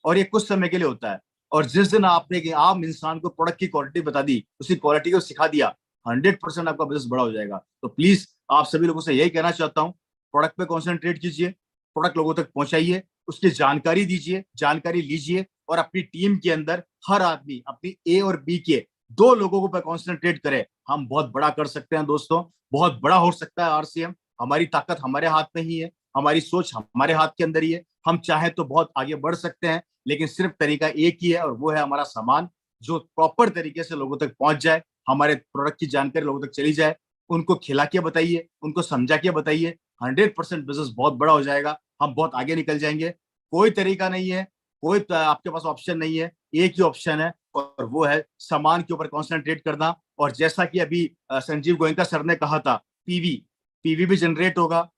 और ये कुछ समय के लिए होता है। और जिस दिन आपने एक आम इंसान को प्रोडक्ट की क्वालिटी बता दी, उसकी क्वालिटी को सिखा दिया, 100% आपका बिजनेस बड़ा हो जाएगा। तो प्लीज आप सभी लोगों से यही कहना चाहता हूँ, प्रोडक्ट पे कॉन्सेंट्रेट कीजिए, प्रोडक्ट लोगों तक पहुंचाइए, उसकी जानकारी दीजिए, जानकारी लीजिए, और अपनी टीम के अंदर हर आदमी अपनी ए और बी के 2 लोगों पर कॉन्सेंट्रेट करे। हम बहुत बड़ा कर सकते हैं दोस्तों, बहुत बड़ा हो सकता है आरसीएम। हमारी ताकत हमारे हाथ में ही है, हमारी सोच हमारे हाथ के अंदर ही है। हम चाहे तो बहुत आगे बढ़ सकते हैं, लेकिन सिर्फ तरीका एक ही है, और वो है हमारा सामान, जो प्रॉपर तरीके से लोगों तक पहुंच जाए, हमारे प्रोडक्ट की जानकारी लोगों तक चली जाए। उनको खिला के बताइए, उनको समझा के बताइए, 100% बिजनेस बहुत बड़ा हो जाएगा। हम बहुत आगे निकल जाएंगे। कोई तरीका नहीं है, कोई आपके पास ऑप्शन नहीं है, एक ही ऑप्शन है, और वो है सामान के ऊपर कॉन्सेंट्रेट करना। और जैसा कि अभी संजीव गोयनका सर ने कहा था, पीवी पीवी भी जनरेट होगा,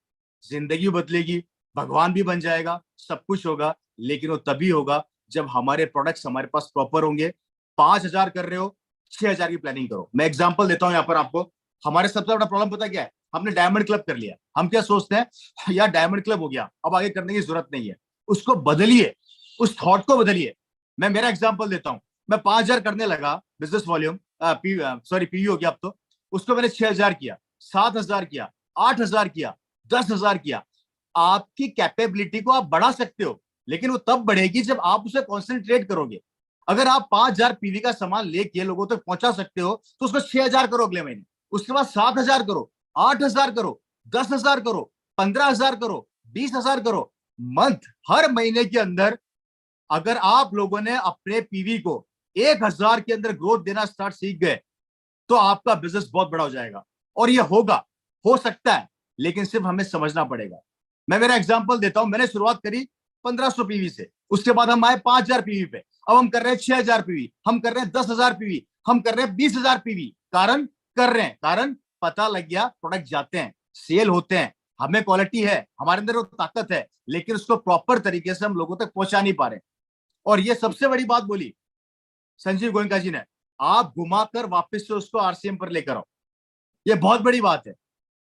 जिंदगी बदलेगी, भगवान भी बन जाएगा, सब कुछ होगा। लेकिन वो तभी होगा जब हमारे प्रोडक्ट्स हमारे पास प्रॉपर होंगे। 5,000 कर रहे हो, 6,000 की प्लानिंग करो। मैं एग्जांपल देता हूं यहाँ पर आपको। हमारे सबसे बड़ा प्रॉब्लम पता क्या है? हमने डायमंड क्लब कर लिया। हम क्या सोचते हैं, यार डायमंड क्लब हो गया, अब आगे करने की जरूरत नहीं है। उसको बदलिए, उस थॉट को बदलिए। मैं मेरा एग्जाम्पल देता हूं। मैं 5,000 करने लगा बिजनेस वॉल्यूम, सॉरी पीवी हो गया अब तो। उसको मैंने 6,000 किया, 7,000 किया, 8,000 किया, 10,000 किया। आपकी कैपेबिलिटी को आप बढ़ा सकते हो, लेकिन वो तब बढ़ेगी जब आप उसे कॉन्सेंट्रेट करोगे। अगर आप 5,000 पीवी का सामान लेके लोगों तक पहुंचा सकते हो, तो उसको 6,000 करो अगले महीने, उसके बाद 7,000 करो, 8,000 करो, 10,000 करो, 15,000 करो, 20,000 करो। मंथ, हर महीने के अंदर अगर आप लोगों ने अपने पीवी को 1,000 के अंदर ग्रोथ देना स्टार्ट सीख गए, तो आपका बिजनेस बहुत बड़ा हो जाएगा। और ये होगा, हो सकता है, लेकिन सिर्फ हमें समझना पड़ेगा। मैं मेरा एग्जांपल देता हूं। मैंने शुरुआत करी 1,500 पीवी से, उसके बाद हम आए 5,000 पीवी पे, अब हम कर रहे हैं 6,000 पीवी, हम कर रहे हैं 10,000 पीवी, हम कर रहे हैं 20,000 पीवी। कारण कर रहे हैं, कारण पता लग गया, प्रोडक्ट जाते हैं, सेल होते हैं, हमें क्वालिटी है, हमारे अंदर वो ताकत है, लेकिन उसको प्रॉपर तरीके से हम लोगों तक पहुंचा नहीं पा रहे। और ये सबसे बड़ी बात बोली संजीव गोयनका जी ने, आप घुमाकर वापस से उसको आरसीएम पर लेकर आओ। ये बहुत बड़ी बात है।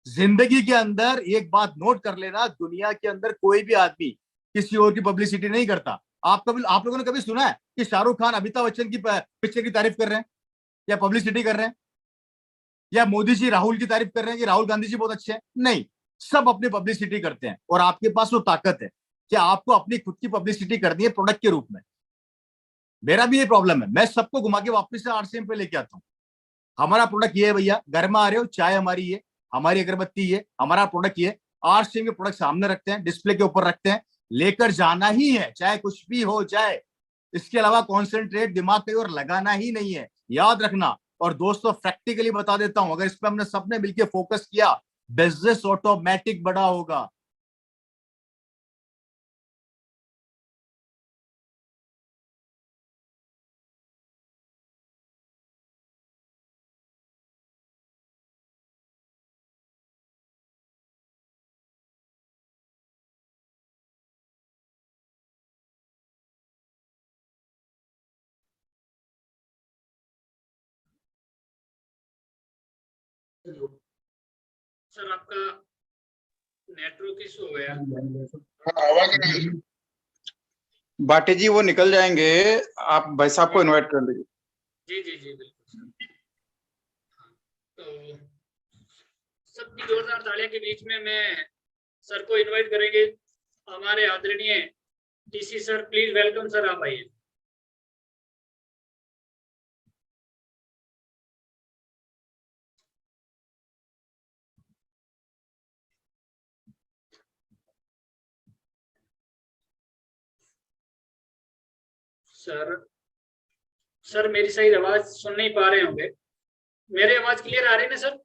जिंदगी के अंदर एक बात नोट कर लेना, दुनिया के अंदर कोई भी आदमी किसी और की पब्लिसिटी नहीं करता। आप लोगों ने कभी सुना है कि शाहरुख खान अमिताभ बच्चन की पिक्चर की तारीफ कर रहे हैं या पब्लिसिटी कर रहे हैं, या मोदी जी राहुल की तारीफ कर रहे हैं कि राहुल गांधी जी बहुत अच्छे हैं? नहीं, सब अपनी पब्लिसिटी करते हैं। और आपके पास वो ताकत है कि आपको अपनी खुद की पब्लिसिटी करनी है प्रोडक्ट के रूप में। मेरा भी ये प्रॉब्लम है, मैं सबको घुमा के वापस से आरसीएम पे लेके आता हूँ। हमारा प्रोडक्ट ये है भैया, घर में आ रहे हो, चाय हमारी ये, हमारी अगरबत्ती ये, हमारा प्रोडक्ट ये। आरसीएम के प्रोडक्ट सामने रखते हैं, डिस्प्ले के ऊपर रखते हैं, लेकर जाना ही है, चाहे कुछ भी हो जाए। इसके अलावा कॉन्सेंट्रेट दिमाग कहीं और लगाना ही नहीं है, याद रखना। और दोस्तों, प्रैक्टिकली बता देता हूं, अगर इस पर हमने सबने मिलकर फोकस किया, बिजनेस ऑटोमेटिक बड़ा होगा। सर आपका नेटवर्क इशू हो गया। आवाज नहीं है। बाटे जी वो निकल जाएंगे, आप भाई साहब को इनवाइट कर लीजिए। जी जी जी बिल्कुल सर। तो सबकी जोरदार तालियों के बीच में मैं सर को इनवाइट करेंगे, हमारे आदरणीय TC sir. Please welcome sir, आप आइए। सर सर मेरी सही आवाज सुन नहीं पा रहे होंगे, मेरी आवाज क्लियर आ रही है ना सर?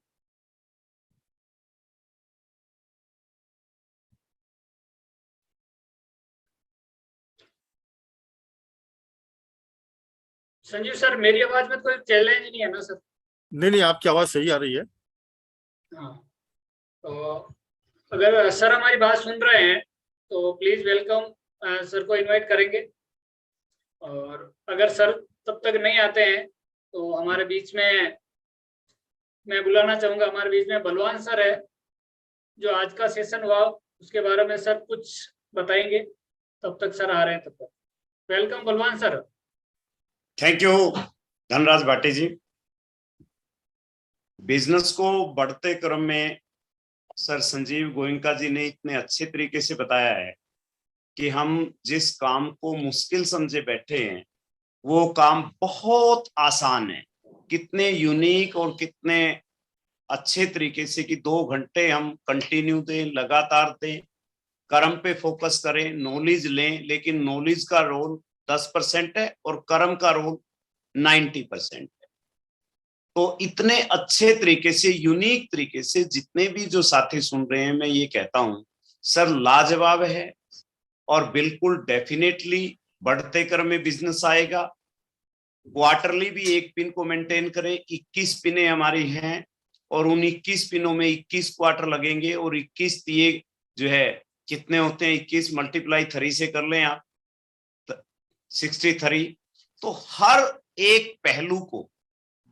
संजीव सर मेरी आवाज में कोई चैलेंज नहीं है ना सर? नहीं नहीं, आपकी आवाज सही आ रही है। हाँ, तो अगर सर हमारी बात सुन रहे हैं तो प्लीज वेलकम, सर को इनवाइट करेंगे। और अगर सर तब तक नहीं आते हैं तो हमारे बीच में मैं बुलाना चाहूंगा, हमारे बीच में बलवान सर है, जो आज का सेशन हुआ उसके बारे में सर कुछ बताएंगे। तब तक सर आ रहे हैं, तब तक welcome Balwan sir. Thank you Dhanraj Bhati ji. Business को बढ़ते क्रम में सर संजीव गोयनका जी ने इतने अच्छे तरीके से बताया है कि हम जिस काम को मुश्किल समझे बैठे हैं वो काम बहुत आसान है। कितने यूनिक और कितने अच्छे तरीके से कि 2 घंटे हम कंटिन्यू दें, लगातार दें, कर्म पे फोकस करें, नॉलेज लें, लेकिन नॉलेज का रोल 10% है और कर्म का रोल 90% है। तो इतने अच्छे तरीके से, यूनिक तरीके से जितने भी जो साथी सुन रहे हैं, मैं ये कहता हूं सर लाजवाब है और बिल्कुल डेफिनेटली बढ़ते क्रम में बिजनेस आएगा। क्वार्टरली भी 1 पिन को मेंटेन करें, 21 पिनें हमारी हैं और उन 21 पिनों में 21 क्वार्टर लगेंगे और 21 दिए जो है कितने होते हैं, 21 × 3 से कर लें आप 63। तो हर एक पहलू को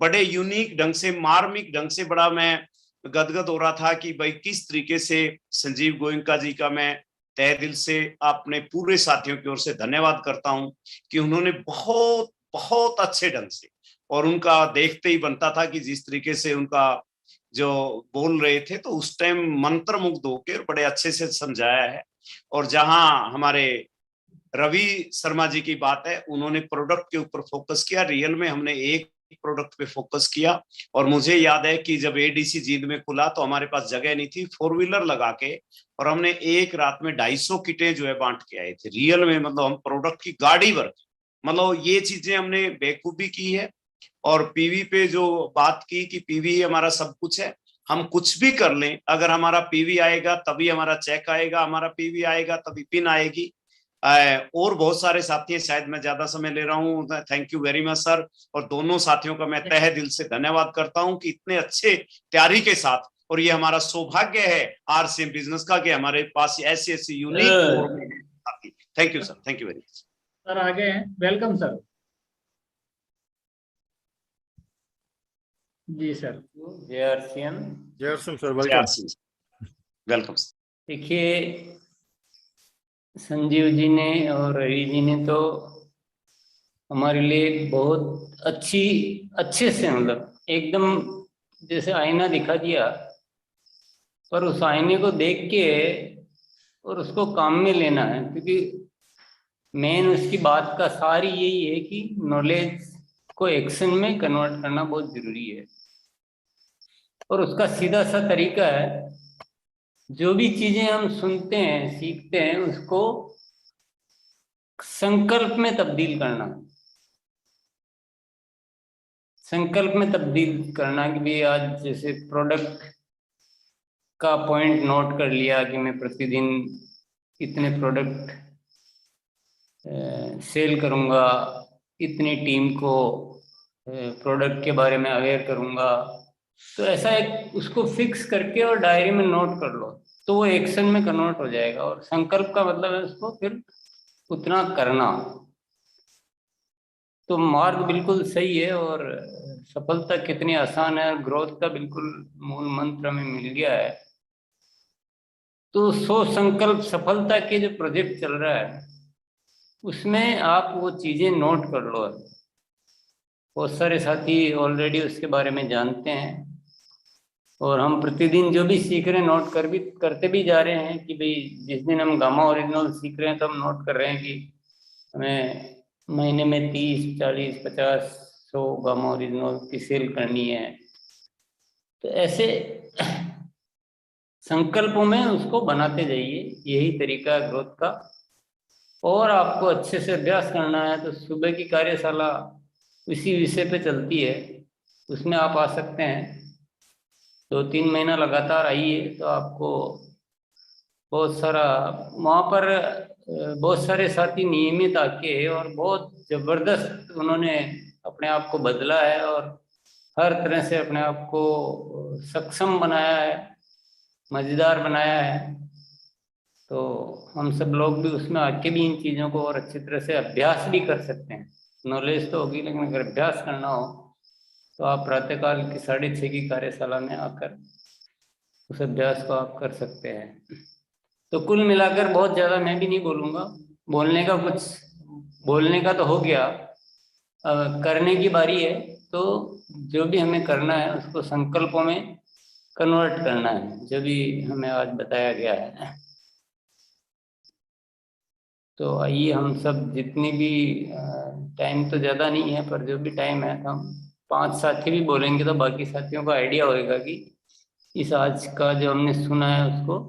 बड़े यूनिक ढंग से, मार्मिक ढंग से, बड़ा मैं गदगद हो रहा था कि भाई किस तरीके से संजीव गोयनका जी का मैं तहे दिल से अपने पूरे साथियों की ओर से धन्यवाद करता हूं कि उन्होंने बहुत बहुत अच्छे ढंग से, और उनका देखते ही बनता था कि जिस तरीके से उनका जो बोल रहे थे तो उस टाइम मंत्रमुग्ध होकर बड़े अच्छे से समझाया है। और जहां हमारे रवि शर्मा जी की बात है, उन्होंने प्रोडक्ट के ऊपर फोकस किया, रियल में हमने एक प्रोडक्ट पे फोकस किया। और मुझे याद है कि जब एडीसी जींद में खुला तो हमारे पास जगह नहीं थी, 4 व्हीलर लगा के और हमने एक रात में 250 किटें जो है बांट के आए थे रियल में। मतलब हम प्रोडक्ट की गाड़ी भर, मतलब ये चीजें हमने बेखूबी की है। और पीवी पे जो बात की कि पीवी हमारा सब कुछ है, हम कुछ भी कर लें, अगर हमारा पीवी आएगा तभी हमारा चेक आएगा, हमारा पीवी आएगा तभी पिन आएगी। और बहुत सारे साथी हैं, शायद मैं ज्यादा समय ले रहा हूँ। Thank you very much sir, और दोनों साथियों का मैं तहे दिल से धन्यवाद करता हूँ कि इतने अच्छे तैयारी के साथ, और ये हमारा सौभाग्य है आरसीएम बिजनेस का कि हमारे पास ऐसी ऐसी यूनिक साथी। Thank you sir, thank you very much sir. आगे हैं, वेलकम सर। जी सर। जय आरसीएम। जय आरसीएम सर, वेलकम। वेलकम। देखिए संजीव जी ने और रवि जी ने तो हमारे लिए बहुत अच्छे से, मतलब एकदम जैसे आईना दिखा दिया, पर उस आईने को देख के और उसको काम में लेना है, क्योंकि मेन उसकी बात का सारी यही है कि नॉलेज को एक्शन में कन्वर्ट करना बहुत जरूरी है। और उसका सीधा सा तरीका है, जो भी चीजें हम सुनते हैं, सीखते हैं, उसको संकल्प में तब्दील करना। संकल्प में तब्दील करना कि भी आज जैसे प्रोडक्ट का पॉइंट नोट कर लिया कि मैं प्रतिदिन इतने प्रोडक्ट सेल करूंगा, इतनी टीम को प्रोडक्ट के बारे में अवेयर करूंगा। तो ऐसा एक उसको फिक्स करके और डायरी में नोट कर लो तो वो एक्शन में कन्वर्ट हो जाएगा। और संकल्प का मतलब है उसको फिर उतना करना। तो मार्ग बिल्कुल सही है और सफलता कितनी आसान है, ग्रोथ का बिल्कुल मूल मंत्र हमें मिल गया है। तो 100 संकल्प सफलता के जो प्रोजेक्ट चल रहा है उसमें आप वो चीजें नोट कर लो। बहुत सारे साथी ऑलरेडी उसके बारे में जानते हैं और हम प्रतिदिन जो भी सीख रहे हैं नोट करते भी जा रहे हैं कि भाई जिस दिन हम गामा ओरिजिनल सीख रहे हैं तो हम नोट कर रहे हैं कि हमें महीने में 30, 40, 50, 100 गामा ओरिजिनल की सेल करनी है। तो ऐसे संकल्पों में उसको बनाते जाइए, यही तरीका है ग्रोथ का। और आपको अच्छे से अभ्यास करना है तो सुबह की कार्यशाला इसी विषय पे चलती है, उसमें आप आ सकते हैं। 2-3 महीना लगातार आइए तो आपको बहुत सारा वहाँ पर बहुत सारे साथी नियमित आके और बहुत जबरदस्त उन्होंने अपने आप को बदला है और हर तरह से अपने आप को सक्षम बनाया है, मजेदार बनाया है। तो हम सब लोग भी उसमें आके भी इन चीज़ों को और अच्छी तरह से अभ्यास भी कर सकते हैं। नॉलेज तो होगी लेकिन अगर अभ्यास करना हो तो आप प्रातःकाल की 6:30 की कार्यशाला में आकर उस अभ्यास को आप कर सकते हैं। तो कुल मिलाकर बहुत ज़्यादा मैं भी नहीं बोलूँगा, बोलने का तो हो गया, करने की बारी है। तो जो भी हमें करना है उसको संकल्पों में कन्वर्ट करना है, जो भी हमें आज बताया गया है। तो आइए हम सब जितनी भी टाइम तो ज़्यादा नहीं है पर जो भी टाइम है हम 5 साथी भी बोलेंगे तो बाकी साथियों को आइडिया होएगा कि इस आज का जो हमने सुना है उसको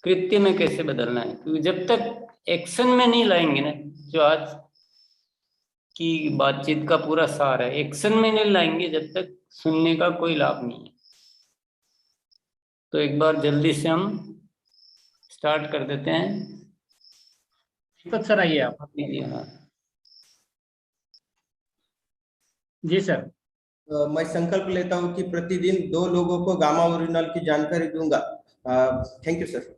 कृत्य में कैसे बदलना है। क्योंकि जब तक एक्शन में नहीं लाएंगे ना, जो आज की बातचीत का पूरा सार है, एक्शन में नहीं लाएंगे जब तक सुनने का कोई लाभ नहीं है। तो एक बार जल्दी से हम स्टार्ट कर देते हैं। दीपक सर आइए आप। हाँ जी सर। मैं संकल्प लेता हूं कि प्रतिदिन 2 लोगों को गामा ओरिजिनल की जानकारी दूंगा। Thank you sir.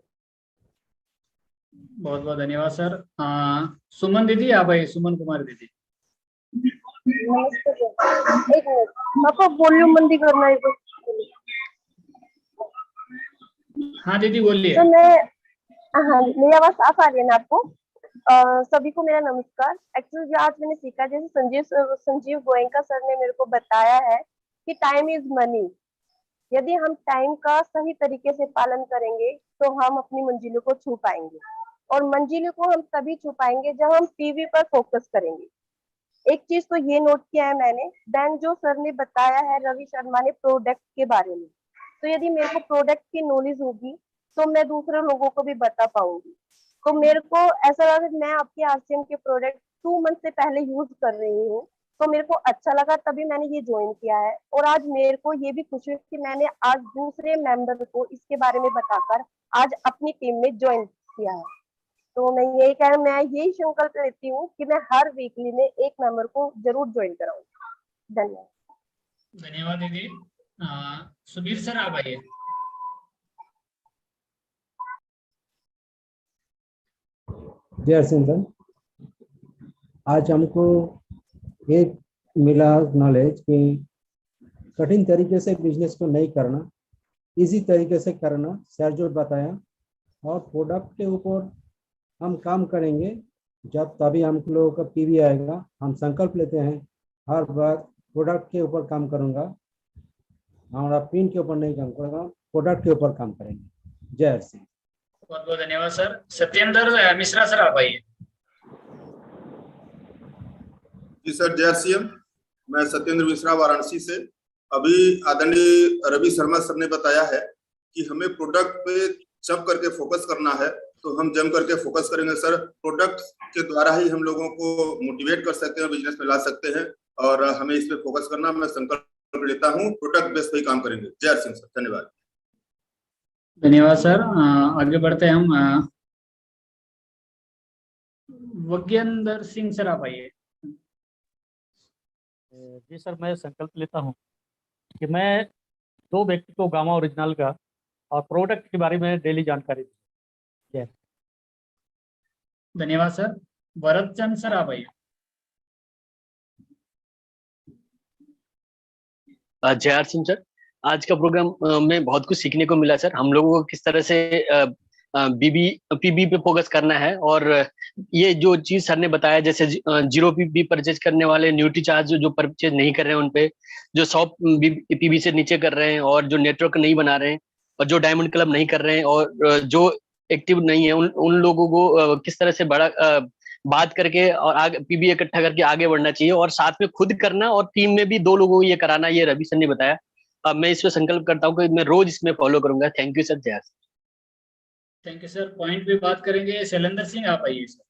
बहुत बहुत धन्यवाद सर। सुमन दीदी आप आइए, सुमन कुमार दीदी। नमस्ते सर, एक मिनट पापा वॉल्यूम बंद ही करना है कुछ। हाँ दीदी बोलिए। तो हाँ मेरी आवाज साफ आ रही है ना आपको? सभी को मेरा नमस्कार। एक्चुअली जो आज मैंने सीखा, जैसे संजीव गोयनका सर ने मेरे को बताया है कि टाइम इज मनी। यदि हम टाइम का सही तरीके से पालन करेंगे तो हम अपनी मंजिलों को छू पाएंगे, और मंजिलों को हम तभी छू पाएंगे जब हम पीवी पर फोकस करेंगे। एक चीज तो ये नोट किया है मैंने, देन जो सर ने बताया है रवि शर्मा ने प्रोडक्ट के बारे में, तो यदि मेरे को प्रोडक्ट की नॉलेज होगी तो मैं दूसरे लोगों को भी बता पाऊंगी। तो मेरे को ऐसा लगा कि मैं आपके आरसीएम के प्रोडक्ट 2 मंथ से पहले यूज कर रही हूँ, तो मेरे को अच्छा लगा, तभी मैंने ये ज्वाइन किया है। और आज मेरे को ये भी खुशी है कि मैंने आज दूसरे मेंबर को इसके बारे में बताकर आज अपनी टीम में ज्वाइन किया है। तो मैं यही संकल्प लेती हूँ कि मैं हर वीकली में एक मेंबर को जरूर ज्वाइन कराऊंगी। धन्यवाद। धन्यवाद दीदी। सुबीर सर आप आइए। जय सिंधन। आज हमको एक मिला नॉलेज कि कठिन तरीके से बिजनेस को नहीं करना, इजी तरीके से करना, सर जो बताया। और प्रोडक्ट के ऊपर हम काम करेंगे जब तभी हम लोगों का पीवी आएगा। हम संकल्प लेते हैं हर बार प्रोडक्ट के ऊपर काम करूंगा, हमारा पिन के ऊपर नहीं काम करूंगा, प्रोडक्ट के ऊपर काम करेंगे। जय सिंह। बहुत बहुत धन्यवाद सर। सत्येंद्र मिश्रा सर आप आइए। जी सर, जय सीएम। मैं सत्येंद्र मिश्रा वाराणसी से। अभी आदरणीय रवि शर्मा सर ने बताया है कि हमें प्रोडक्ट पे जम करके फोकस करना है, तो हम जम करके फोकस करेंगे सर। प्रोडक्ट के द्वारा ही हम लोगों को मोटिवेट कर सकते हैं, बिजनेस में ला सकते हैं, और हमें इस पे फोकस करना। मैं संकल्प लेता हूँ प्रोडक्ट बेस पे ही काम करेंगे। जय सिंह सर, धन्यवाद। धन्यवाद सर। आगे बढ़ते हैं हम। वज्ञेंद्र सिंह सर आप आइए। जी सर, मैं संकल्प लेता हूं कि मैं 2 व्यक्ति को गामा ओरिजिनल का और प्रोडक्ट के बारे में डेली जानकारी दूं। धन्यवाद सर। भरत चंद सर आप आइए। जय आर सिंह सर। आज का प्रोग्राम में बहुत कुछ सीखने को मिला सर। हम लोगों को किस तरह से पीबी पे फोकस करना है, और ये जो चीज सर ने बताया, जैसे 0 पीबी परचेज करने वाले न्यूट्री चार्ज जो परचेज नहीं कर रहे हैं उन पे, जो 100 पीबी से नीचे कर रहे हैं, और जो नेटवर्क नहीं बना रहे हैं, और जो डायमंड क्लब नहीं कर रहे हैं, और जो एक्टिव नहीं है, उन लोगों को किस तरह से बड़ा बात करके और आगे पीबी इकट्ठा करके आगे बढ़ना चाहिए, और साथ में खुद करना, और टीम में भी 2 लोगों को ये कराना। ये रवि सर ने बताया। मैं इस पे संकल्प करता हूँ कि मैं रोज इसमें फॉलो करूंगा। Thank you sir. जय। Thank you sir. पॉइंट पे बात करेंगे शैलेंद्र सिंह, आप आइए सर।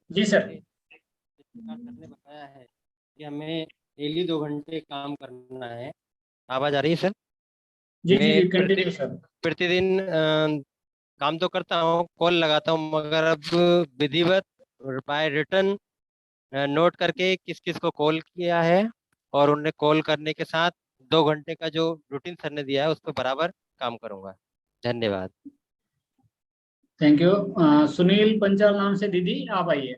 जी सर। सर ने बताया है कि हमें डेली 2 घंटे काम करना है। आवाज आ रही है सर? जी जी कंटिन्यू सर। प्रतिदिन काम तो करता हूँ, कॉल लगाता हूँ, मगर अब विधिवत बाय रिटर्न नोट करके किस किस को कॉल किया है, और उन्हें कॉल करने के साथ 2 घंटे का जो रूटीन सर ने दिया है उस पर बराबर काम करूंगा। धन्यवाद। Thank you. सुनील पंचाल नाम से दीदी, आप आइए।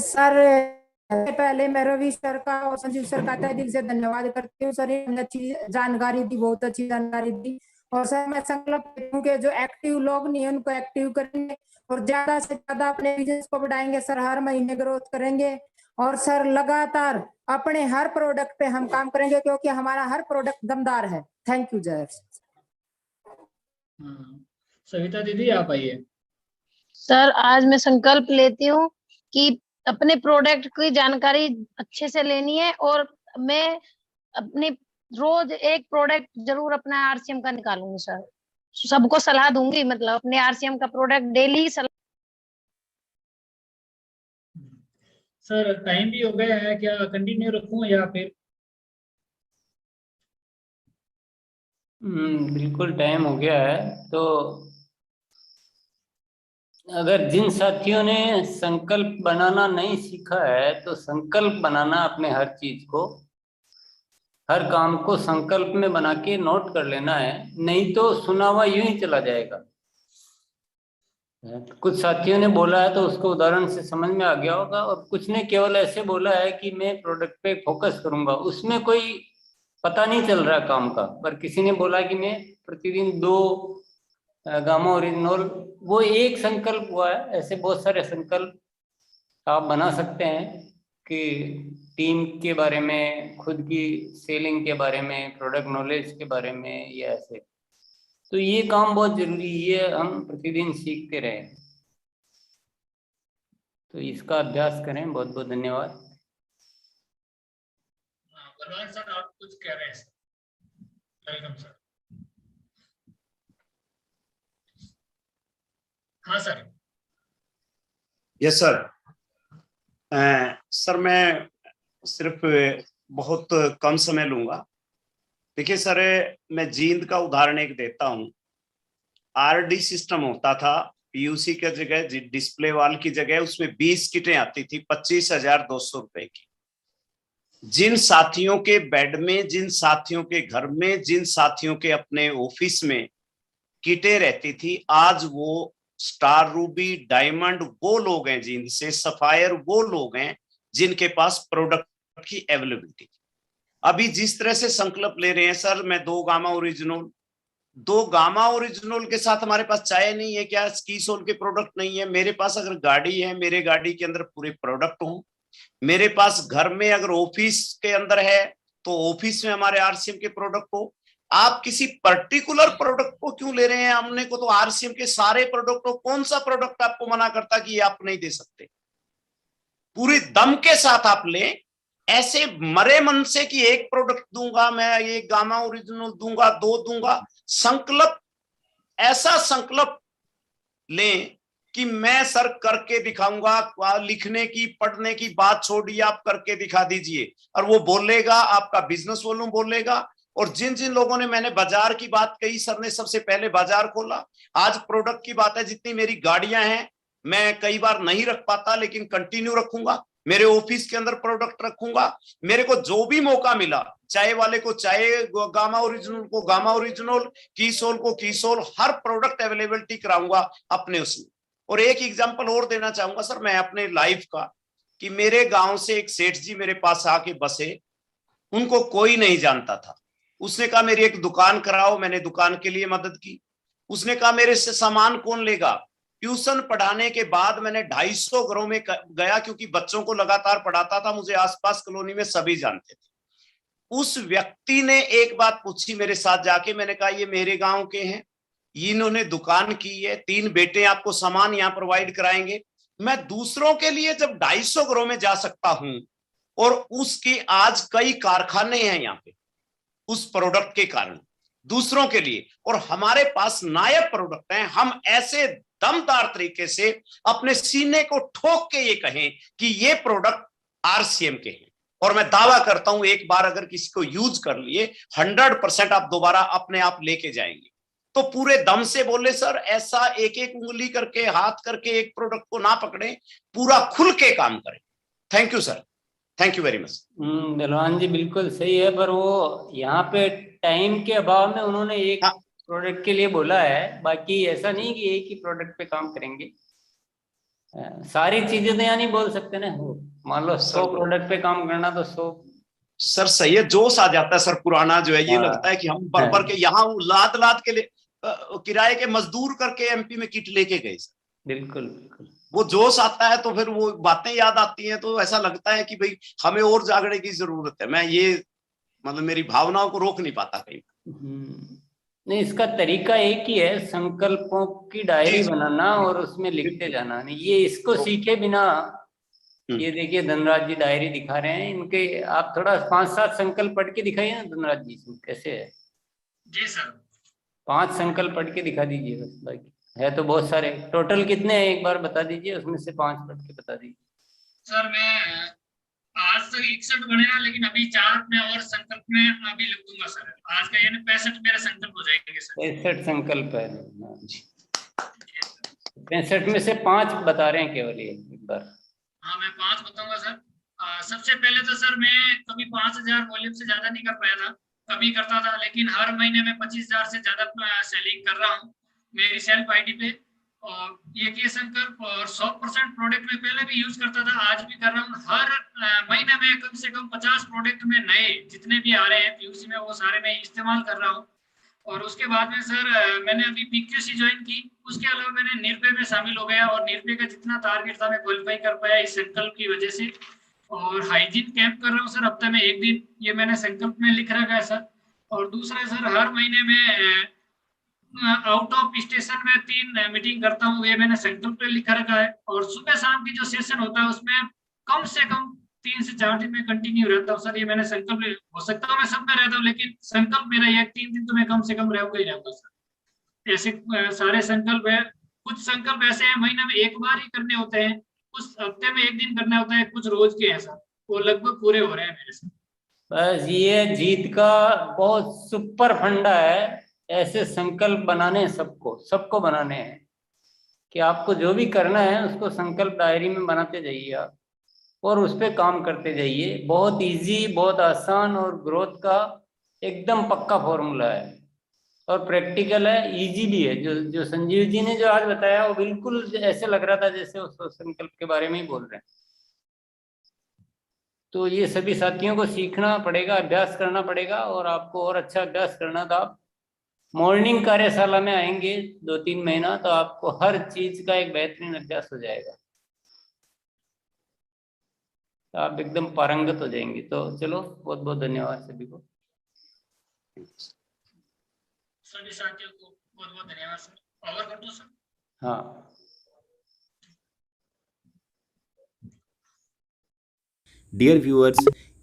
सर पहले मैं रवि सर का और संजीव सर का तहे दिल से धन्यवाद करती हूँ। सर ये अच्छी जानकारी दी, बहुत अच्छी जानकारी दी। और सर मैं संकल्प लेती हूँ कि जो एक्टिव लोग नहीं है उनको एक्टिव करेंगे, और ज्यादा से ज्यादा अपने बिजनेस को बढ़ाएंगे सर। हर महीने ग्रोथ करेंगे, और सर लगातार अपने हर प्रोडक्ट पे हम काम करेंगे, क्योंकि हमारा हर प्रोडक्ट दमदार है। Thank you. जय। सविता दीदी, आप आइए। सर आज मैं संकल्प लेती हूँ कि अपने प्रोडक्ट की जानकारी अच्छे से लेनी है, और मैं अपने रोज एक प्रोडक्ट जरूर अपना आरसीएम का निकालूंगी सर। सबको सलाह दूंगी, मतलब अपने आरसीएम का प्रोडक्ट डेली सर टाइम भी हो गया है, क्या कंटिन्यू रखूं या फिर? बिल्कुल टाइम हो गया है। तो अगर जिन साथियों ने संकल्प बनाना नहीं सीखा है, तो संकल्प बनाना अपने हर चीज को, हर काम को संकल्प में बना के नोट कर लेना है, नहीं तो सुना हुआ यूं ही चला जाएगा। कुछ साथियों ने बोला है तो उसको उदाहरण से समझ में आ गया होगा, और कुछ ने केवल ऐसे बोला है कि मैं प्रोडक्ट पे फोकस करूंगा, उसमें कोई पता नहीं चल रहा काम का। पर किसी ने बोला कि मैं प्रतिदिन 2 गामा ओरिजिनल, वो एक संकल्प हुआ है। ऐसे बहुत सारे संकल्प आप बना सकते हैं कि टीम के बारे में, खुद की सेलिंग के बारे में, प्रोडक्ट नॉलेज के बारे में, या ऐसे। तो ये काम बहुत जरूरी है, ये हम प्रतिदिन सीखते रहें। तो इसका अभ्यास करें। बहुत बहुत धन्यवाद। बलवान सर, आप कुछ कह रहे हैं सर? Welcome sir. हाँ सर। Yes sir. सर मैं सिर्फ बहुत कम समय लूंगा। देखिए सर, मैं जींद का उदाहरण एक देता हूं। आरडी सिस्टम होता था, पीयूसी की जगह, डिस्प्ले वॉल की जगह उसमें 20 किटें आती थी 25,200 रुपए की। जिन साथियों के बेड में, जिन साथियों के घर में, जिन साथियों के अपने ऑफिस में किटें रहती थी, आज वो स्टार रूबी, डायमंड वो लोग हैं, जिनसे सफायर वो लोग हैं जिनके पास प्रोडक्ट की अवेलेबिलिटी। अभी जिस तरह से संकल्प ले रहे हैं सर, मैं 2 गामा ओरिजिनल के साथ हमारे पास चाय नहीं है क्या? कीसोल के प्रोडक्ट नहीं है मेरे पास। अगर गाड़ी है, मेरे गाड़ी के अंदर पूरे प्रोडक्ट हो। मेरे पास घर में अगर ऑफिस के अंदर है तो ऑफिस में हमारे आरसीएम के प्रोडक्ट हो। आप किसी पर्टिकुलर प्रोडक्ट को क्यों ले रहे हैं? हमने को तो आरसीएम के सारे प्रोडक्ट हो। कौन सा प्रोडक्ट आपको मना करता कि ये आप नहीं दे सकते? पूरी दम के साथ आप लें। ऐसे मरे मन से कि एक प्रोडक्ट दूंगा मैं, एक गामा ओरिजिनल दूंगा, 2 दूंगा। संकल्प, ऐसा संकल्प लें कि मैं सर करके दिखाऊंगा। लिखने की, पढ़ने की बात छोड़िए, आप करके दिखा दीजिए, और वो बोलेगा, आपका बिजनेस वॉल्यूम बोलेगा। और जिन जिन लोगों ने, मैंने बाजार की बात कही, सर ने सबसे पहले बाजार खोला। आज प्रोडक्ट की बात है, जितनी मेरी गाड़ियां हैं मैं कई बार नहीं रख पाता, लेकिन कंटिन्यू रखूंगा। मेरे ऑफिस के अंदर प्रोडक्ट रखूंगा। मेरे को जो भी मौका मिला, चाय वाले को चाय, गामा ओरिजिनल को गामा ओरिजिनल, कीसोल को कीसोल, हर प्रोडक्ट अवेलेबिलिटी कराऊंगा अपने उसमें। और एक एग्जांपल और देना चाहूंगा सर मैं अपने लाइफ का, कि मेरे गांव से एक सेठ जी मेरे पास आके बसे, उनको कोई नहीं जानता था। उसने कहा मेरी एक दुकान कराओ, मैंने दुकान के लिए मदद की। उसने कहा मेरे से सामान कौन लेगा। ट्यूशन पढ़ाने के बाद मैंने 250 घरों में गया, क्योंकि बच्चों को लगातार पढ़ाता था, मुझे आसपास कॉलोनी में सभी जानते थे। उस व्यक्ति ने एक बात पूछी मेरे साथ जाके, मैंने कहा ये मेरे गांव के हैं, इन्होंने दुकान की है, 3 बेटे आपको सामान यहाँ प्रोवाइड कराएंगे। मैं दूसरों के लिए जब 250 घरों में जा सकता हूं, और उसकी आज कई कारखाने हैं यहाँ पे उस प्रोडक्ट के कारण दूसरों के लिए, और हमारे पास नायक प्रोडक्ट हैं, हम ऐसे दमदार तरीके से अपने सीने को ठोक के ये कहें कि ये प्रोडक्ट आरसीएम के हैं। और मैं दावा करता हूं एक बार अगर किसी को यूज कर लिए 100% आप दोबारा अपने आप लेके जाएंगे। तो पूरे दम से बोले सर, ऐसा एक एक उंगली करके हाथ करके एक प्रोडक्ट को ना पकड़े, पूरा खुल के काम करें। Thank you sir, thank you very much. बलवान जी बिल्कुल सही है, पर वो यहाँ पे टाइम के अभाव में उन्होंने एक प्रोडक्ट के लिए बोला है, बाकी ऐसा नहीं कि एक ही प्रोडक्ट पे काम करेंगे। सारी चीजें तो यहाँ नहीं बोल सकते ना, मान लो 100 प्रोडक्ट पे काम करना तो 100। सर सही है, जोश आ जाता है सर पुराना जो है, ये लगता है कि हम भर भर के यहाँ लाद लाद के किराए के मजदूर करके एमपी में किट लेके गए सर। बिल्कुल बिल्कुल, वो जोश आता है तो फिर वो बातें याद आती हैं, तो ऐसा लगता है कि भाई हमें और जागने की जरूरत है। मैं ये मतलब मेरी भावनाओं को रोक नहीं पाता कहीं। नहीं, इसका तरीका एक ही है, संकल्पों की डायरी बनाना और उसमें लिखते जाना। नहीं, ये इसको सीखे बिना, ये देखिए धनराज जी डायरी दिखा रहे हैं इनके, आप थोड़ा 5-7 संकल्प पढ़ के दिखाइए ना धनराज जी, कैसे है। जी सर, 5 संकल्प पढ़ के दिखा दीजिए बस, बाकी है तो बहुत सारे। टोटल कितने हैं एक बार बता दीजिए, उसमें से 5 पढ़ के बता दीजिए। सर मैं आज तक 61 बने हैं, लेकिन अभी 4 में और संकल्प में अभी लिख दूंगा सर। आज का यानी 65 मेरे संकल्प हो जाएंगे सर। 65 संकल्प है, 65 में से 5 बता रहे हैं केवल, ये एक बार। हाँ मैं 5 बताऊंगा सर। सबसे पहले तो सर मैं कभी 5000 वॉल्यूम से ज्यादा नहीं कर पाया था, कभी करता था, लेकिन हर महीने में 25000 से ज्यादा सेलिंग कर रहा हूँ मेरी सेल्फ आईडी पे। और ये संकल्प, और 100% प्रोडक्ट में पहले भी यूज करता था, आज भी कर रहा हूँ। हर महीने में कम से कम 50 प्रोडक्ट में नए जितने भी आ रहे हैं पीयूसी में, वो सारे मैं इस्तेमाल कर रहा हूँ। और उसके बाद में सर मैंने अभी पीक्यूसी ज्वाइन की, उसके अलावा मैंने निर्भय में शामिल हो गया, और निर्भय का जितना टारगेट था मैं क्वालिफाई कर पाया इस संकल्प की वजह से। और हाइजीन कैंप कर रहा हूँ सर हफ्ते में 1 दिन, ये मैंने संकल्प में लिख रखा है सर। और दूसरा सर हर महीने में आउट ऑफ स्टेशन में 3 मीटिंग करता हूँ, ये मैंने संकल्प में लिखा रखा है। और सुबह शाम की जो सेशन होता है उसमें कम से कम 3 से 4 दिन में कंटिन्यू रहता हूँ सर, ये मैंने संकल्प, हो सकता है मैं सब में रहता हूँ, लेकिन संकल्प मेरा ये 3 दिन तो मैं कम से कम रहूंगा ही रहूंगा सर। ऐसे सारे संकल्प है। कुछ संकल्प ऐसे हैं महीने में 1 बार ही करने होते हैं, कुछ हफ्ते में 1 दिन करना होता है, कुछ रोज के हैं सर, वो लगभग पूरे हो रहे हैं मेरे से। बस ये जीत का बहुत सुपर फंडा है, ऐसे संकल्प बनाने सबको बनाने हैं, कि आपको जो भी करना है उसको संकल्प डायरी में बनाते जाइए आप, और उस पर काम करते जाइए। बहुत इजी, बहुत आसान, और ग्रोथ का एकदम पक्का फॉर्मूला है, और प्रैक्टिकल है, इजी भी है। जो संजीव जी ने जो आज बताया वो बिल्कुल ऐसे लग रहा था जैसे उस संकल्प के बारे में ही बोल रहे हैं। तो ये सभी साथियों को सीखना पड़ेगा, अभ्यास करना पड़ेगा, और आपको और अच्छा अभ्यास करना था। आप मॉर्निंग कार्यशाला में आएंगे 2-3 महीना, तो आपको हर चीज का एक बेहतरीन अभ्यास हो जाएगा, तो आप एकदम पारंगत हो जाएंगे। तो चलो, बहुत बहुत धन्यवाद सभी को, सभी साथियों को बहुत बहुत धन्यवाद सर। ओवर कर दो सर। हाँ, डियर व्यूअर्स,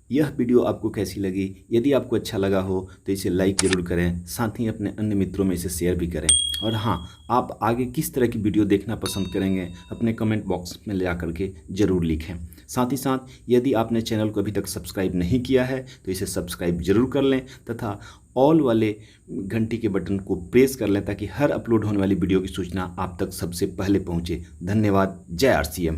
यह वीडियो आपको कैसी लगी? यदि आपको अच्छा लगा हो तो इसे लाइक ज़रूर करें, साथ ही अपने अन्य मित्रों में इसे शेयर भी करें। और हाँ, आप आगे किस तरह की वीडियो देखना पसंद करेंगे अपने कमेंट बॉक्स में ले आकर के ज़रूर लिखें। साथ ही साथ यदि आपने चैनल को अभी तक सब्सक्राइब नहीं किया है तो इसे सब्सक्राइब जरूर कर लें, तथा ऑल वाले घंटी के बटन को प्रेस कर लें, ताकि हर अपलोड होने वाली वीडियो की सूचना आप तक सबसे पहले पहुँचे। धन्यवाद। जय आरसीएम।